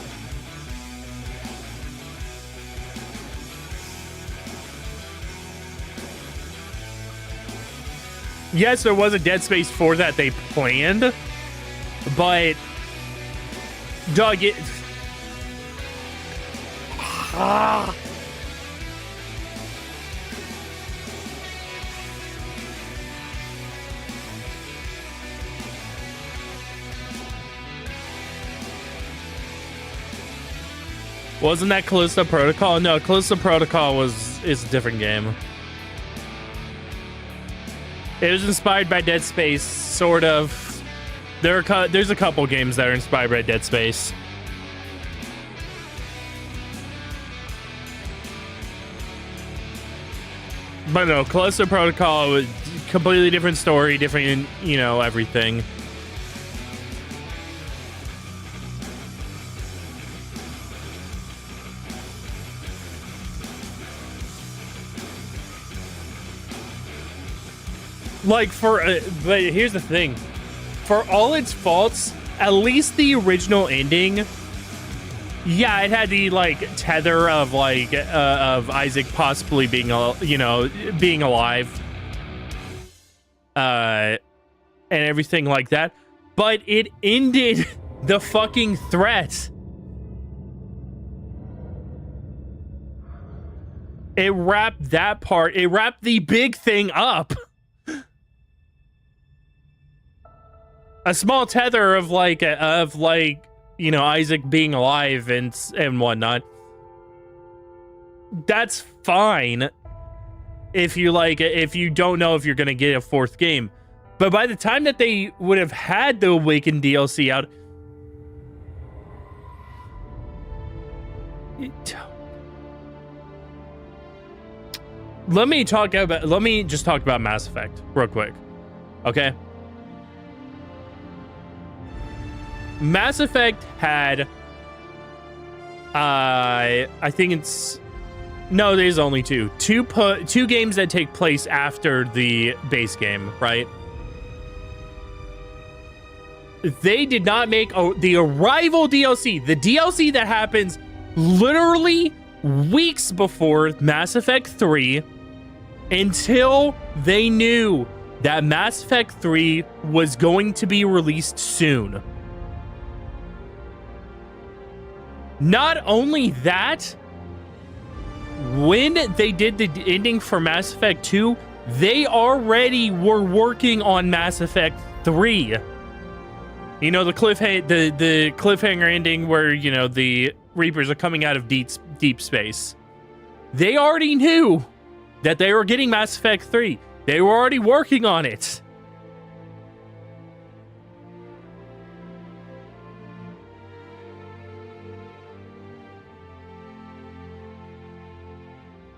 Yes, there was a Dead Space 4 that they planned, but dog, it wasn't that Callisto Protocol? No, Callisto Protocol is a different game. It was inspired by Dead Space, sort of. There's a couple games that are inspired by Dead Space. But no, Callisto Protocol was completely different story, different, you know, everything. Like but here's the thing, for all its faults, at least the original ending, yeah, it had the like tether of like of Isaac possibly being being alive, and everything like that, but it ended the fucking threat. It wrapped that part. It wrapped the big thing up. A small tether of you know, Isaac being alive and whatnot. That's fine if you don't know if you're gonna get a fourth game. But by the time that they would have had the Awakened DLC out, let me just talk about Mass Effect real quick, okay? Mass Effect had, I think there's only two games that take place after the base game, right? They did not make the Arrival DLC, the DLC that happens literally weeks before Mass Effect 3, until they knew that Mass Effect 3 was going to be released soon. Not only that, when they did the ending for Mass Effect 2, they already were working on Mass Effect 3. You know, the cliffhanger ending where, you know, the Reapers are coming out of deep space. They already knew that they were getting Mass Effect 3. They were already working on it.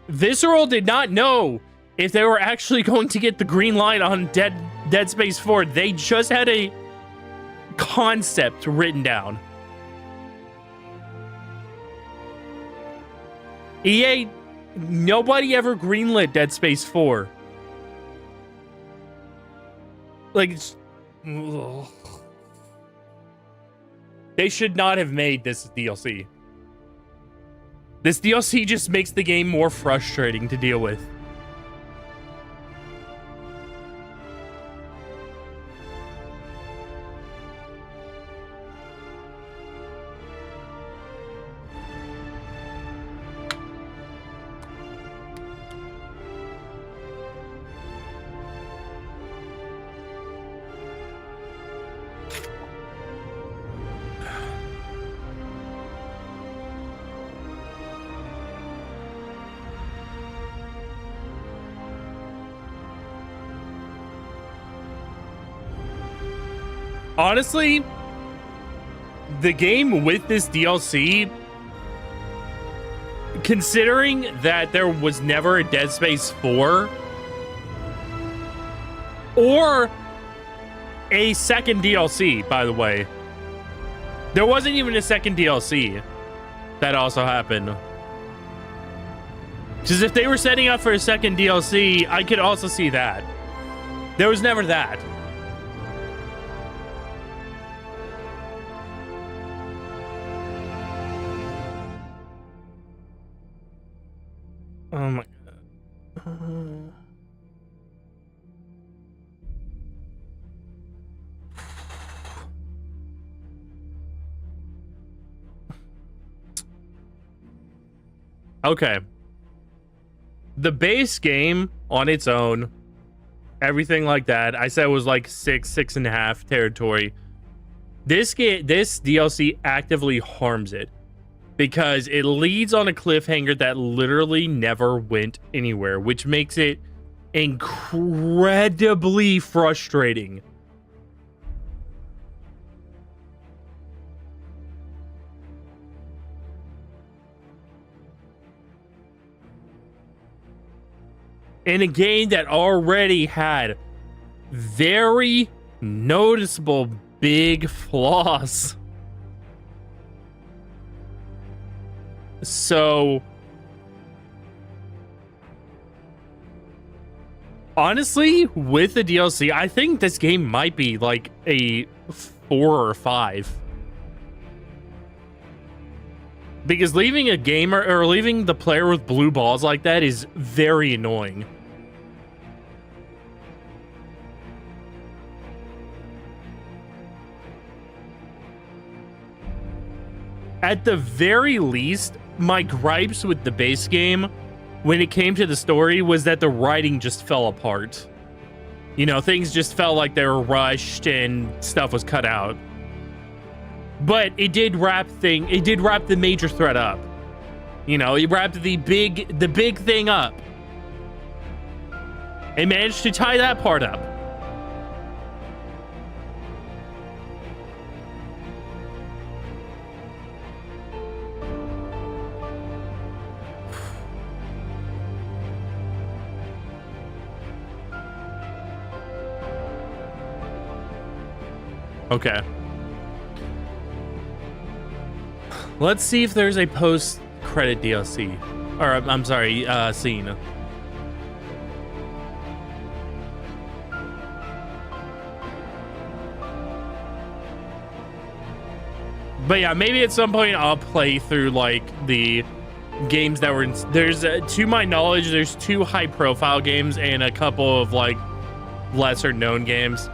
Visceral did not know if they were actually going to get the green light on Dead Space 4. They just had a concept written down. EA, nobody ever greenlit Dead Space 4. Like, ugh. They should not have made this DLC. This DLC just makes the game more frustrating to deal with. Honestly, the game with this DLC, considering that there was never a Dead Space 4 or a second DLC, by the way. There wasn't even a second DLC that also happened. Because if they were setting up for a second DLC, I could also see that. There was never that. Oh my god. Okay. The base game on its own, everything like that, I said it was like 6.5 territory. This DLC actively harms it because it leads on a cliffhanger that literally never went anywhere, which makes it incredibly frustrating. In a game that already had very noticeable big flaws. So, honestly, with the DLC, I think this game might be like a 4 or 5. Because leaving a gamer or leaving the player with blue balls like that is very annoying. At the very least, my gripes with the base game when it came to the story was that the writing just fell apart. You know, things just felt like they were rushed and stuff was cut out. But it did wrap the major threat up. You know, it wrapped the big thing up. It managed to tie that part up. Okay. Let's see if there's a post-credit DLC. Or, I'm sorry, scene. But yeah, maybe at some point I'll play through, like, the games that were in... There's, to my knowledge, there's 2 high-profile games and a couple of, like, lesser-known games.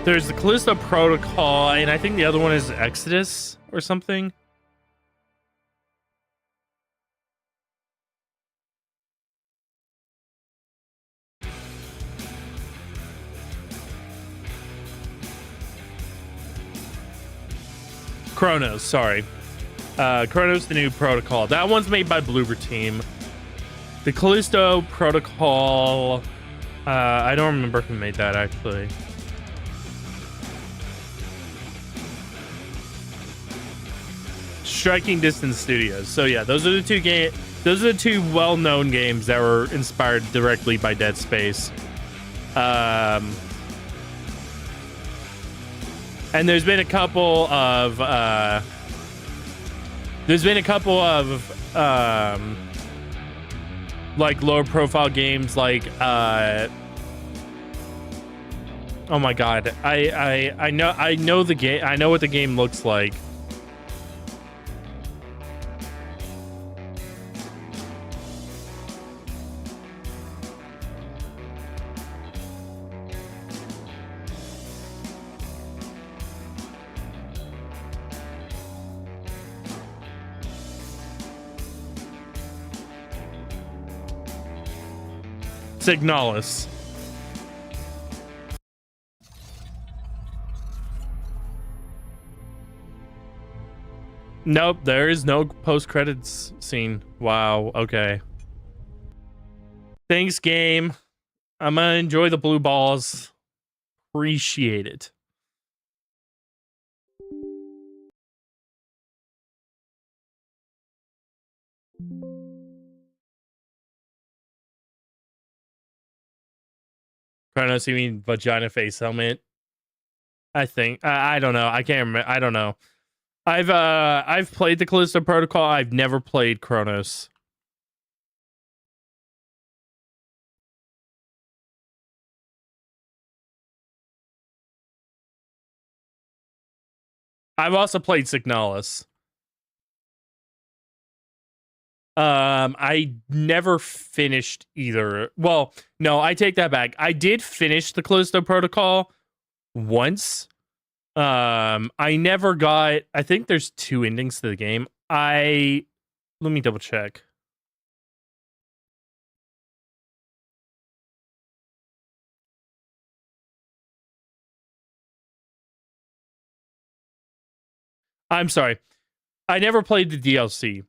There's the Callisto Protocol, and I think the other one is Exodus or something. Chronos, sorry. Chronos, the new protocol. That one's made by Bloober Team. The Callisto protocol, I don't remember who made that, actually. Striking Distance Studios. So yeah, those are the two well-known games that were inspired directly by Dead Space. And there's been a couple of like lower profile games like oh my god, I know the game. I know what the game looks like. Signalis. Nope, there is no post-credits scene. Wow, okay. Thanks, game. I'm gonna enjoy the blue balls. Appreciate it. Chronos, you mean vagina face helmet? I think. I don't know. I can't remember. I don't know. I've played the Callisto Protocol. I've never played Chronos. I've also played Signalis. I never finished either. Well, no, I take that back. I did finish the Callisto Protocol once. I never got. I think there's 2 endings to the game. Let me double check. I'm sorry. I never played the DLC,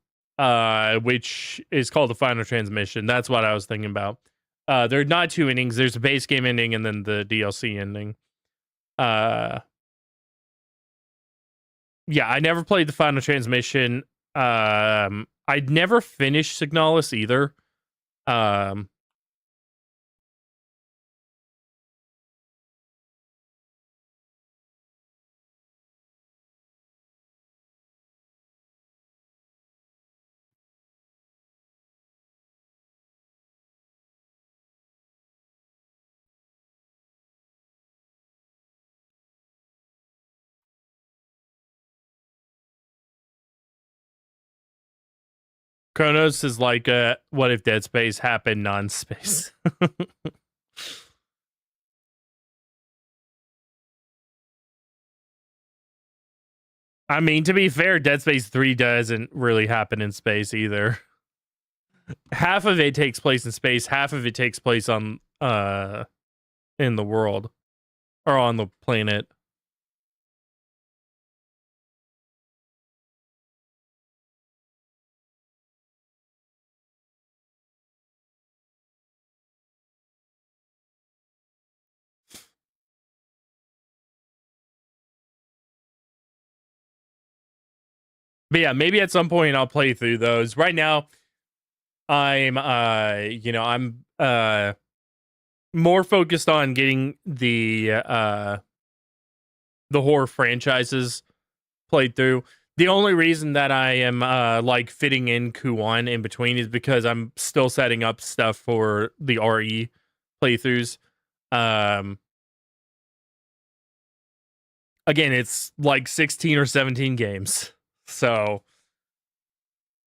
which is called the Final Transmission. That's what I was thinking about. There are not 2 endings. There's a base game ending and then the DLC ending. Yeah, I never played the Final Transmission. I'd never finished Signalis either. Chronos is like, what if Dead Space happened non-space? I mean, to be fair, Dead Space 3 doesn't really happen in space either. Half of it takes place in space, half of it takes place on in the world or on the planet. But yeah, maybe at some point I'll play through those. Right now, I'm I'm more focused on getting the horror franchises played through. The only reason that I am like fitting in Q1 in between is because I'm still setting up stuff for the RE playthroughs. Again, it's like 16 or 17 games. So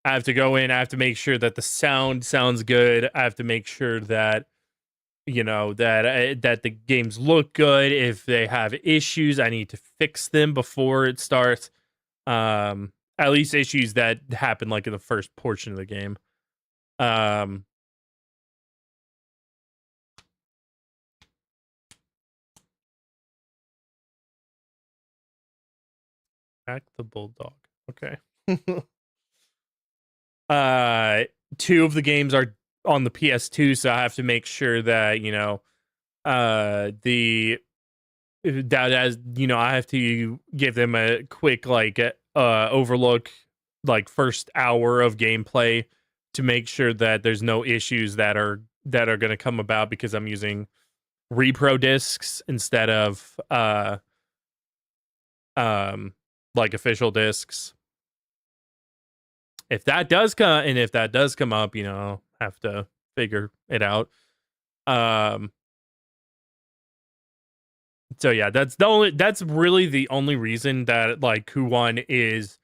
I have to go in, I have to make sure that the sound sounds good. I have to make sure that that the games look good. If they have issues, I need to fix them before it starts. At least issues that happen like in the first portion of the game. Back the bulldog. Okay. 2 of the games are on the PS2, so I have to make sure that, I have to give them a quick overlook, like first hour of gameplay, to make sure that there's no issues that are going to come about because I'm using repro discs instead of official discs. If that does come up, I'll have to figure it out. So yeah, that's really the only reason that Kuwan is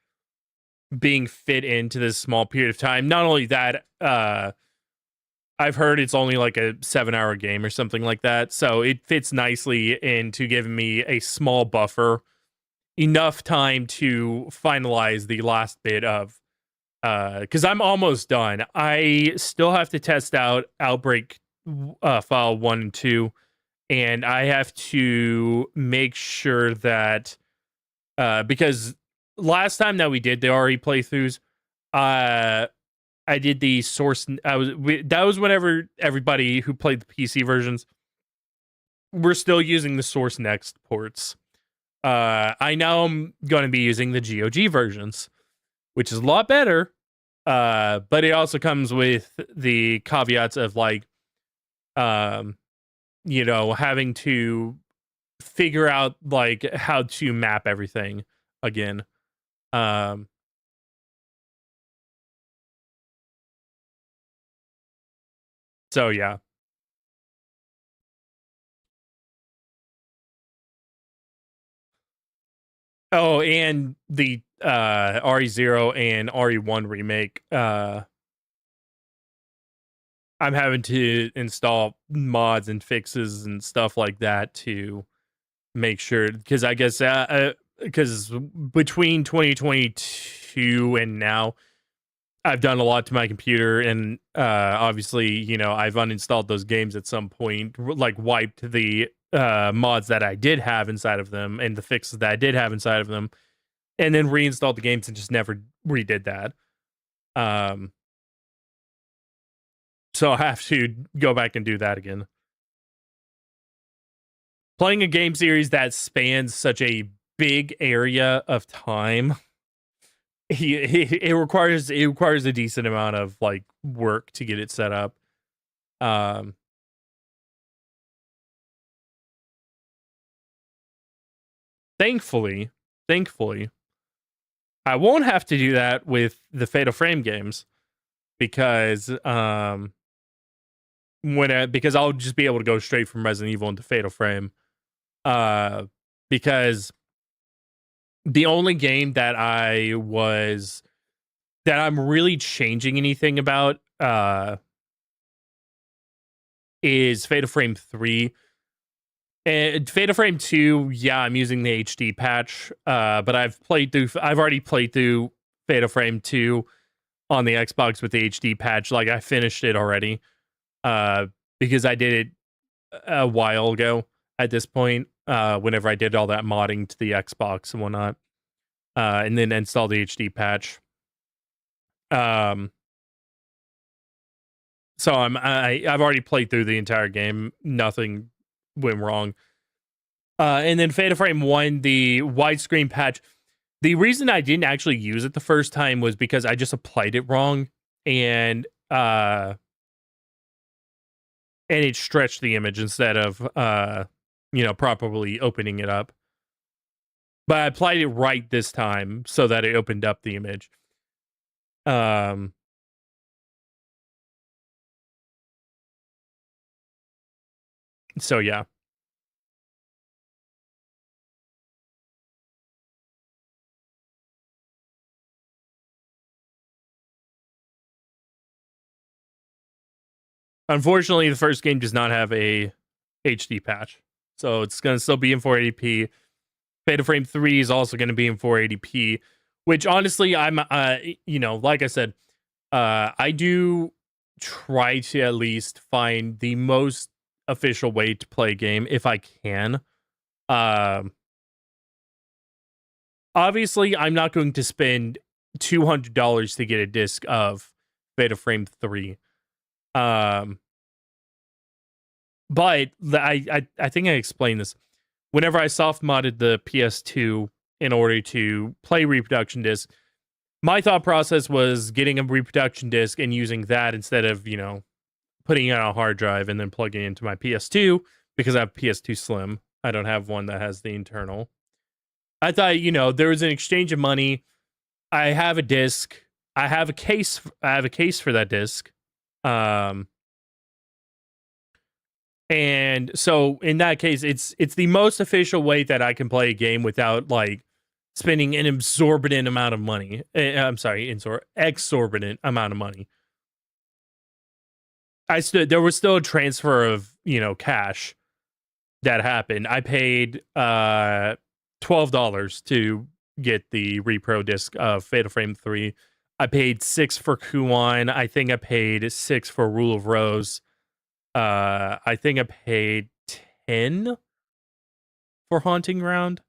being fit into this small period of time. Not only that, I've heard it's only like a 7-hour game or something like that. So it fits nicely into giving me a small buffer, enough time to finalize the last bit of, because I'm almost done. I still have to test out Outbreak file 1 and 2, and I have to make sure that because last time that we did the RE playthroughs, I did the source. That was whenever everybody who played the PC versions were still using the Source Next ports. I now am going to be using the GOG versions, which is a lot better. But it also comes with the caveats of having to figure out how to map everything again. So yeah. Oh, and the RE0 and RE1 remake. I'm having to install mods and fixes and stuff like that to make sure, because I guess because between 2022 and now, I've done a lot to my computer, and obviously, I've uninstalled those games at some point, wiped the mods that I did have inside of them and the fixes that I did have inside of them, and then reinstalled the games and just never redid that. So I have to go back and do that again. Playing a game series that spans such a big area of time, it requires a decent amount of work to get it set up. Thankfully, I won't have to do that with the Fatal Frame games, because because I'll just be able to go straight from Resident Evil into Fatal Frame. Because the only game that I'm really changing anything about is Fatal Frame 3. And Fatal Frame 2, yeah, I'm using the HD patch, but I've already played through Fatal Frame 2 on the Xbox with the HD patch. I finished it already, because I did it a while ago at this point, whenever I did all that modding to the Xbox and whatnot, and then installed the HD patch. So I've already played through the entire game. Nothing went wrong. And then Fatal Frame 1, the widescreen patch. The reason I didn't actually use it the first time was because I just applied it wrong, and it stretched the image instead of properly opening it up. But I applied it right this time so that it opened up the image. So yeah. Unfortunately, the first game does not have a HD patch, so it's going to still be in 480p. Fatal Frame 3 is also going to be in 480p, which honestly, I'm, like I said, I do try to at least find the most official way to play a game if I can. obviously I'm not going to spend $200 to get a disc of Fatal Frame 3. But I think I explained this. Whenever I soft modded the PS2 in order to play reproduction disc, my thought process was getting a reproduction disc and using that instead of, putting it on a hard drive and then plugging it into my PS2 because I have PS2 Slim. I don't have one that has the internal. I thought, there was an exchange of money. I have a disc. I have a case for that disc. And so in that case, it's the most official way that I can play a game without like spending an exorbitant amount of money. I'm sorry, exorbitant amount of money. There was still a transfer of, cash that happened. I paid $12 to get the repro disc of Fatal Frame 3. I paid $6 for Kuon. I think I paid $6 for Rule of Rose. I think I paid $10 for Haunting Ground.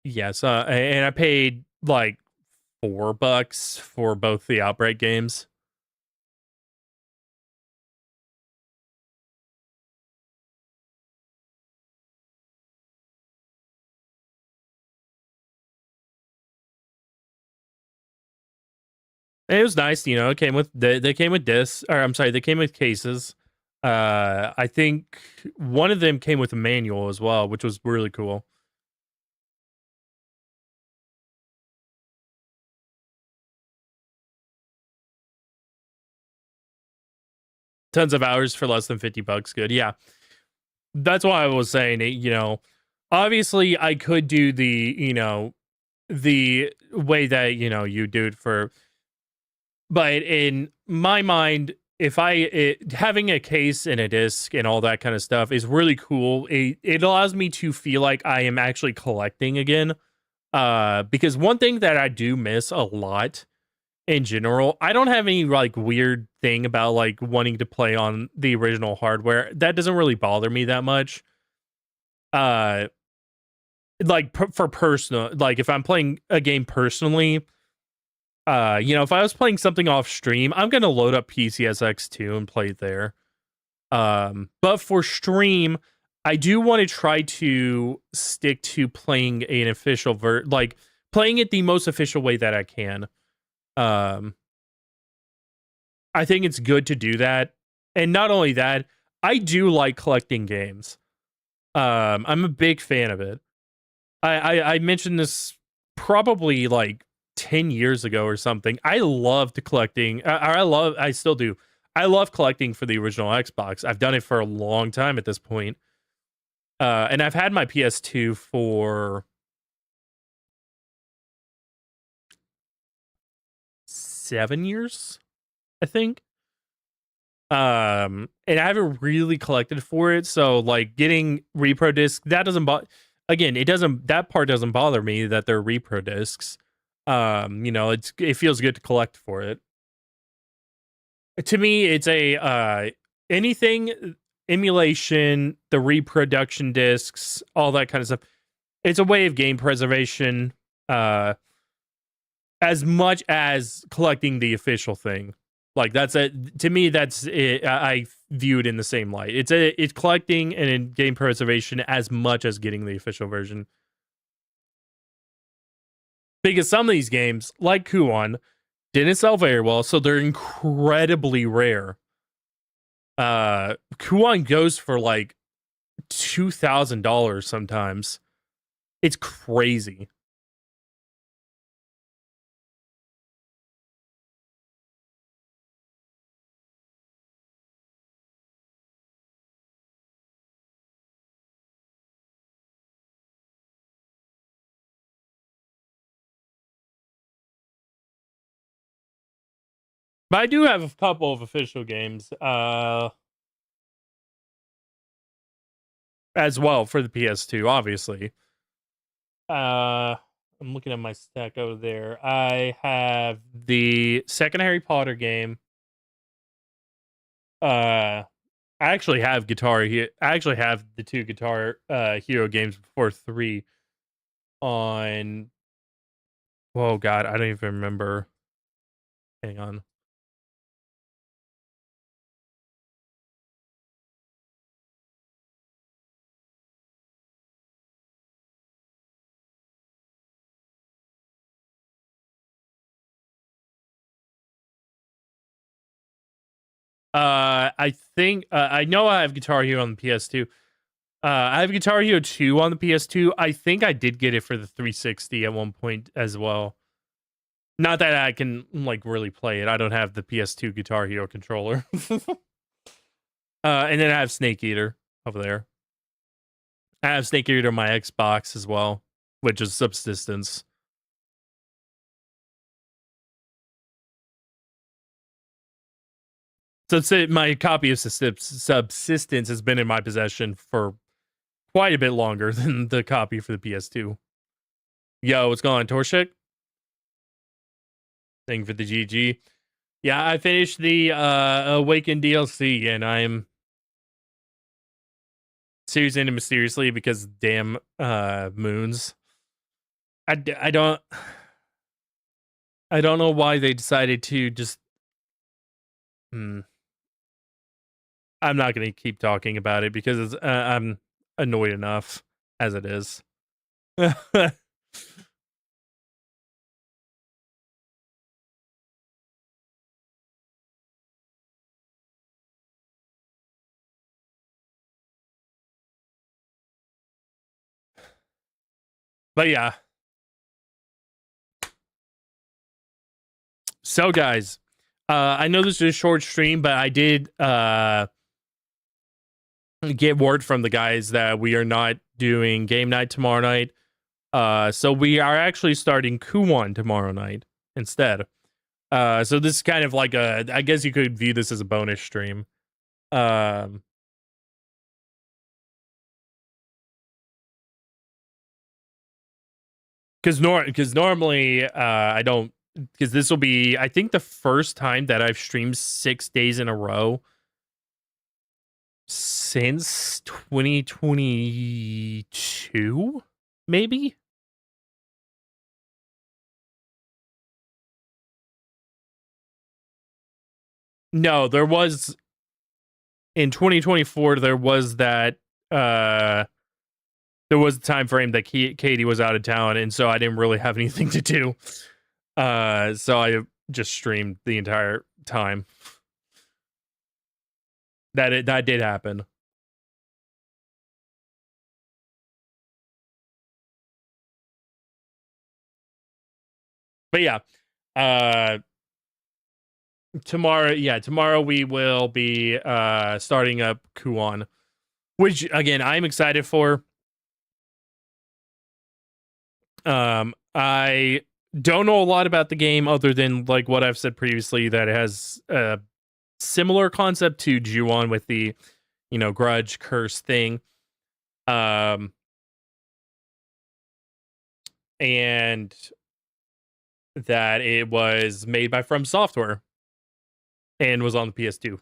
Yes, and I paid like $4 for both the Outbreak games. It was nice, it came with they came with discs, or I'm sorry, they came with cases. I think one of them came with a manual as well, which was really cool. Tons of hours for less than $50. Good. Yeah. That's why I was saying, obviously I could do the way that, you do it for, but in my mind, if having a case and a disc and all that kind of stuff is really cool. It allows me to feel like I am actually collecting again. Because one thing that I do miss a lot in general, I don't have any like weird thing about like wanting to play on the original hardware. That doesn't really bother me that much. Like for personal, like if I'm playing a game personally, if I was playing something off stream, I'm gonna load up PCSX2 and play it there. But for stream, I do want to try to stick to playing an official like playing it the most official way that I can. I think it's good to do that. And not only that, I do like collecting games. I'm a big fan of it. I mentioned this probably like 10 years ago or something. I loved collecting. I still do. I love collecting for the original Xbox. I've done it for a long time at this point. And I've had my PS2 for 7 years, I think. And I haven't really collected for it. So like getting repro discs, that doesn't that part doesn't bother me that they're repro discs. It feels good to collect for it. To me, it's anything emulation, the reproduction discs, all that kind of stuff. It's a way of game preservation, as much as collecting the official thing. Like that's it. To me, that's it. I view it in the same light. It's collecting and in game preservation as much as getting the official version. Because some of these games, like Kuon, didn't sell very well, so they're incredibly rare. Kuon goes for like $2,000 sometimes. It's crazy. But I do have a couple of official games as well for the PS2, obviously. I'm looking at my stack over there. I have the second Harry Potter game. I actually have Guitar here. I actually have the two Guitar Hero games before 3. on. Oh God, I don't even remember. Hang on. I think I know I have Guitar Hero on the PS2. I have Guitar Hero 2 on the PS2. I think I did get it for the 360 at one point as well. Not that I can like really play it. I don't have the PS2 Guitar Hero controller. And then I have Snake Eater over there. I have Snake Eater on my Xbox as well, which is Subsistence. So my copy of Subsistence has been in my possession for quite a bit longer than the copy for the PS2. Yo, what's going on, Torshik? Thank you for the GG. Yeah, I finished the Awaken DLC, and I'm seriously and mysteriously because damn moons. I don't know why they decided to just. I'm not going to keep talking about it because I'm annoyed enough as it is. But yeah. So guys, I know this is a short stream, but I did get word from the guys that we are not doing game night tomorrow night. So we are actually starting Kuwan tomorrow night instead. So this is kind of like I guess you could view this as a bonus stream. Because normally I don't, because this will be, I think, the first time that I've streamed 6 days in a row since 2022, maybe. No, there was in 2024. There was that. There was a time frame that Katie was out of town, and so I didn't really have anything to do. So I just streamed the entire time. That did happen. But yeah, tomorrow we will be starting up Kuon, which again I'm excited for. I don't know a lot about the game other than like what I've said previously, that it has a similar concept to Ju-On with the, grudge curse thing. And that it was made by From Software and was on the PS2.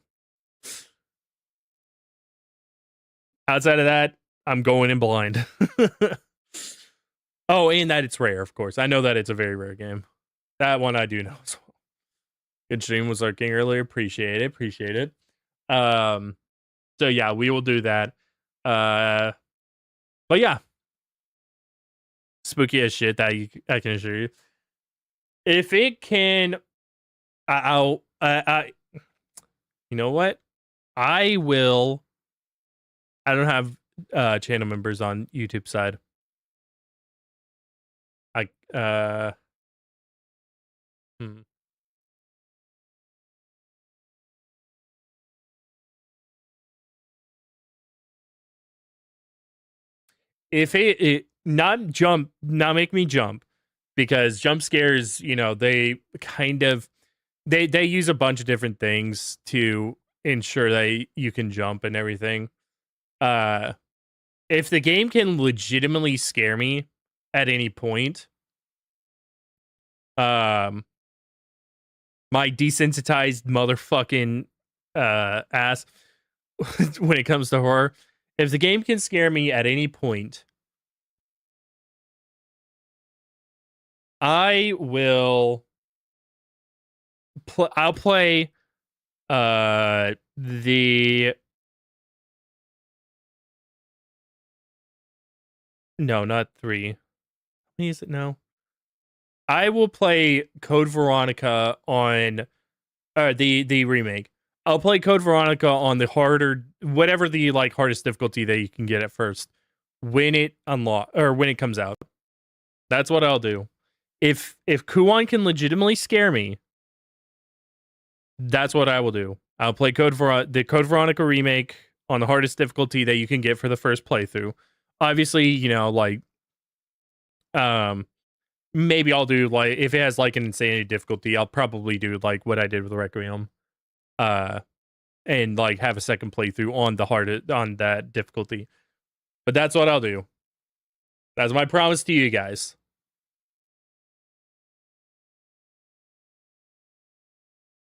Outside of that, I'm going in blind. Oh, and that it's rare, of course. I know that it's a very rare game. That one I do know as well. Good stream was lurking earlier. Appreciate it. So yeah, we will do that. But yeah, spooky as shit, that I can assure you. If it can, I'll you know what? I will. I don't have channel members on YouTube side. If it not make me jump, because jump scares, they kind of they use a bunch of different things to ensure that you can jump and everything. If the game can legitimately scare me at any point, my desensitized motherfucking ass when it comes to horror, if the game can scare me at any point, I will I'll play the no, not 3. How many is it now? I will play Code Veronica on the remake. I'll play Code Veronica on the harder, whatever the like hardest difficulty that you can get at first when it when it comes out. That's what I'll do. If Kuon can legitimately scare me, that's what I will do. I'll play the Code Veronica remake on the hardest difficulty that you can get for the first playthrough. Obviously, you know, like maybe I'll do like if it has like an insanity difficulty, I'll probably do like what I did with Requiem. And like have a second playthrough on that difficulty. But that's what I'll do. That's my promise to you guys.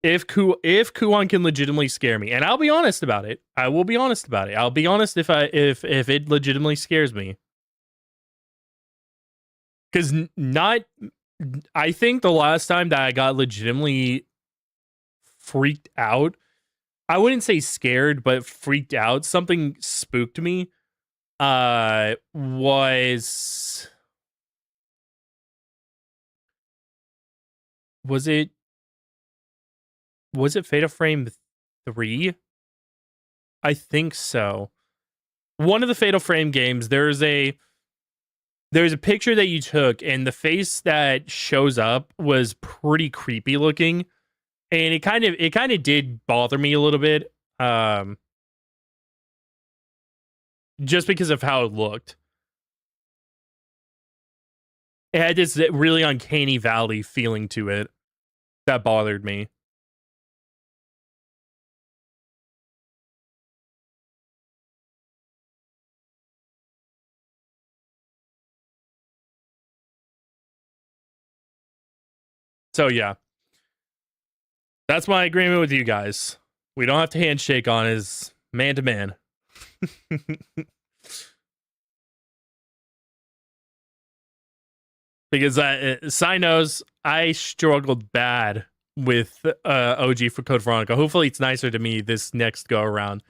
If Kuon can legitimately scare me, and I'll be honest about it. I will be honest about it. I'll be honest if it legitimately scares me. Because I think the last time that I got legitimately freaked out, I wouldn't say scared, but freaked out, something spooked me, was it Fatal Frame 3? I think so. One of the Fatal Frame games, there's a picture that you took, and the face that shows up was pretty creepy looking, and it kind of did bother me a little bit, just because of how it looked. It had this really uncanny valley feeling to it that bothered me. So yeah, that's my agreement with you guys. We don't have to handshake on is man to man. Because Sai knows I struggled bad with OG for Code Veronica. Hopefully it's nicer to me this next go around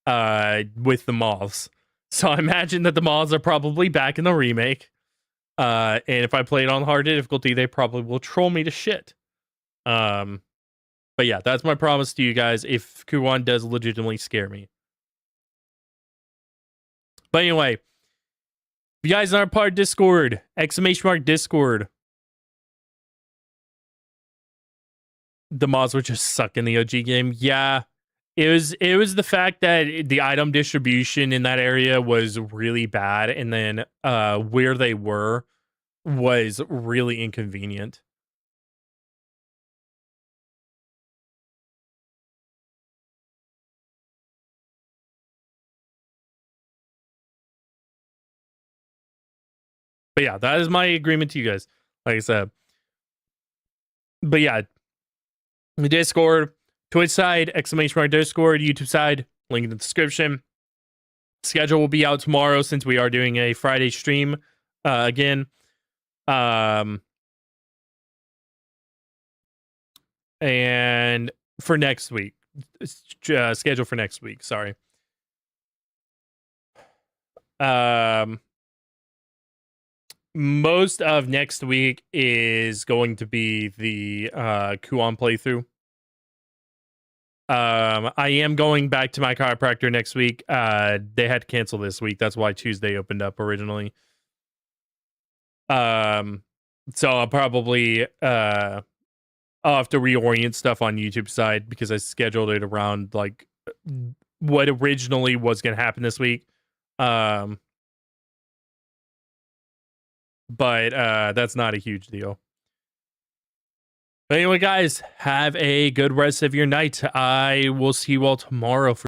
with the moths. So I imagine that the moths are probably back in the remake. And if I play it on hard difficulty, they probably will troll me to shit. But yeah, that's my promise to you guys if Kuon does legitimately scare me. But anyway, if you guys aren't part of Discord, !Discord. The mods would just suck in the OG game. Yeah. It was the fact that the item distribution in that area was really bad, and then where they were was really inconvenient. But yeah, that is my agreement to you guys. Like I said. But yeah, the Discord, Twitch side, !Discord, YouTube side, link in the description. Schedule will be out tomorrow since we are doing a Friday stream again. And for next week, schedule for next week. Sorry. Most of next week is going to be the Kuon playthrough. I am going back to my chiropractor next week. They had to cancel this week. That's why Tuesday opened up originally. So I'll probably I'll have to reorient stuff on YouTube side because I scheduled it around like what originally was going to happen this week. But that's not a huge deal. But anyway, guys, have a good rest of your night. I will see you all tomorrow for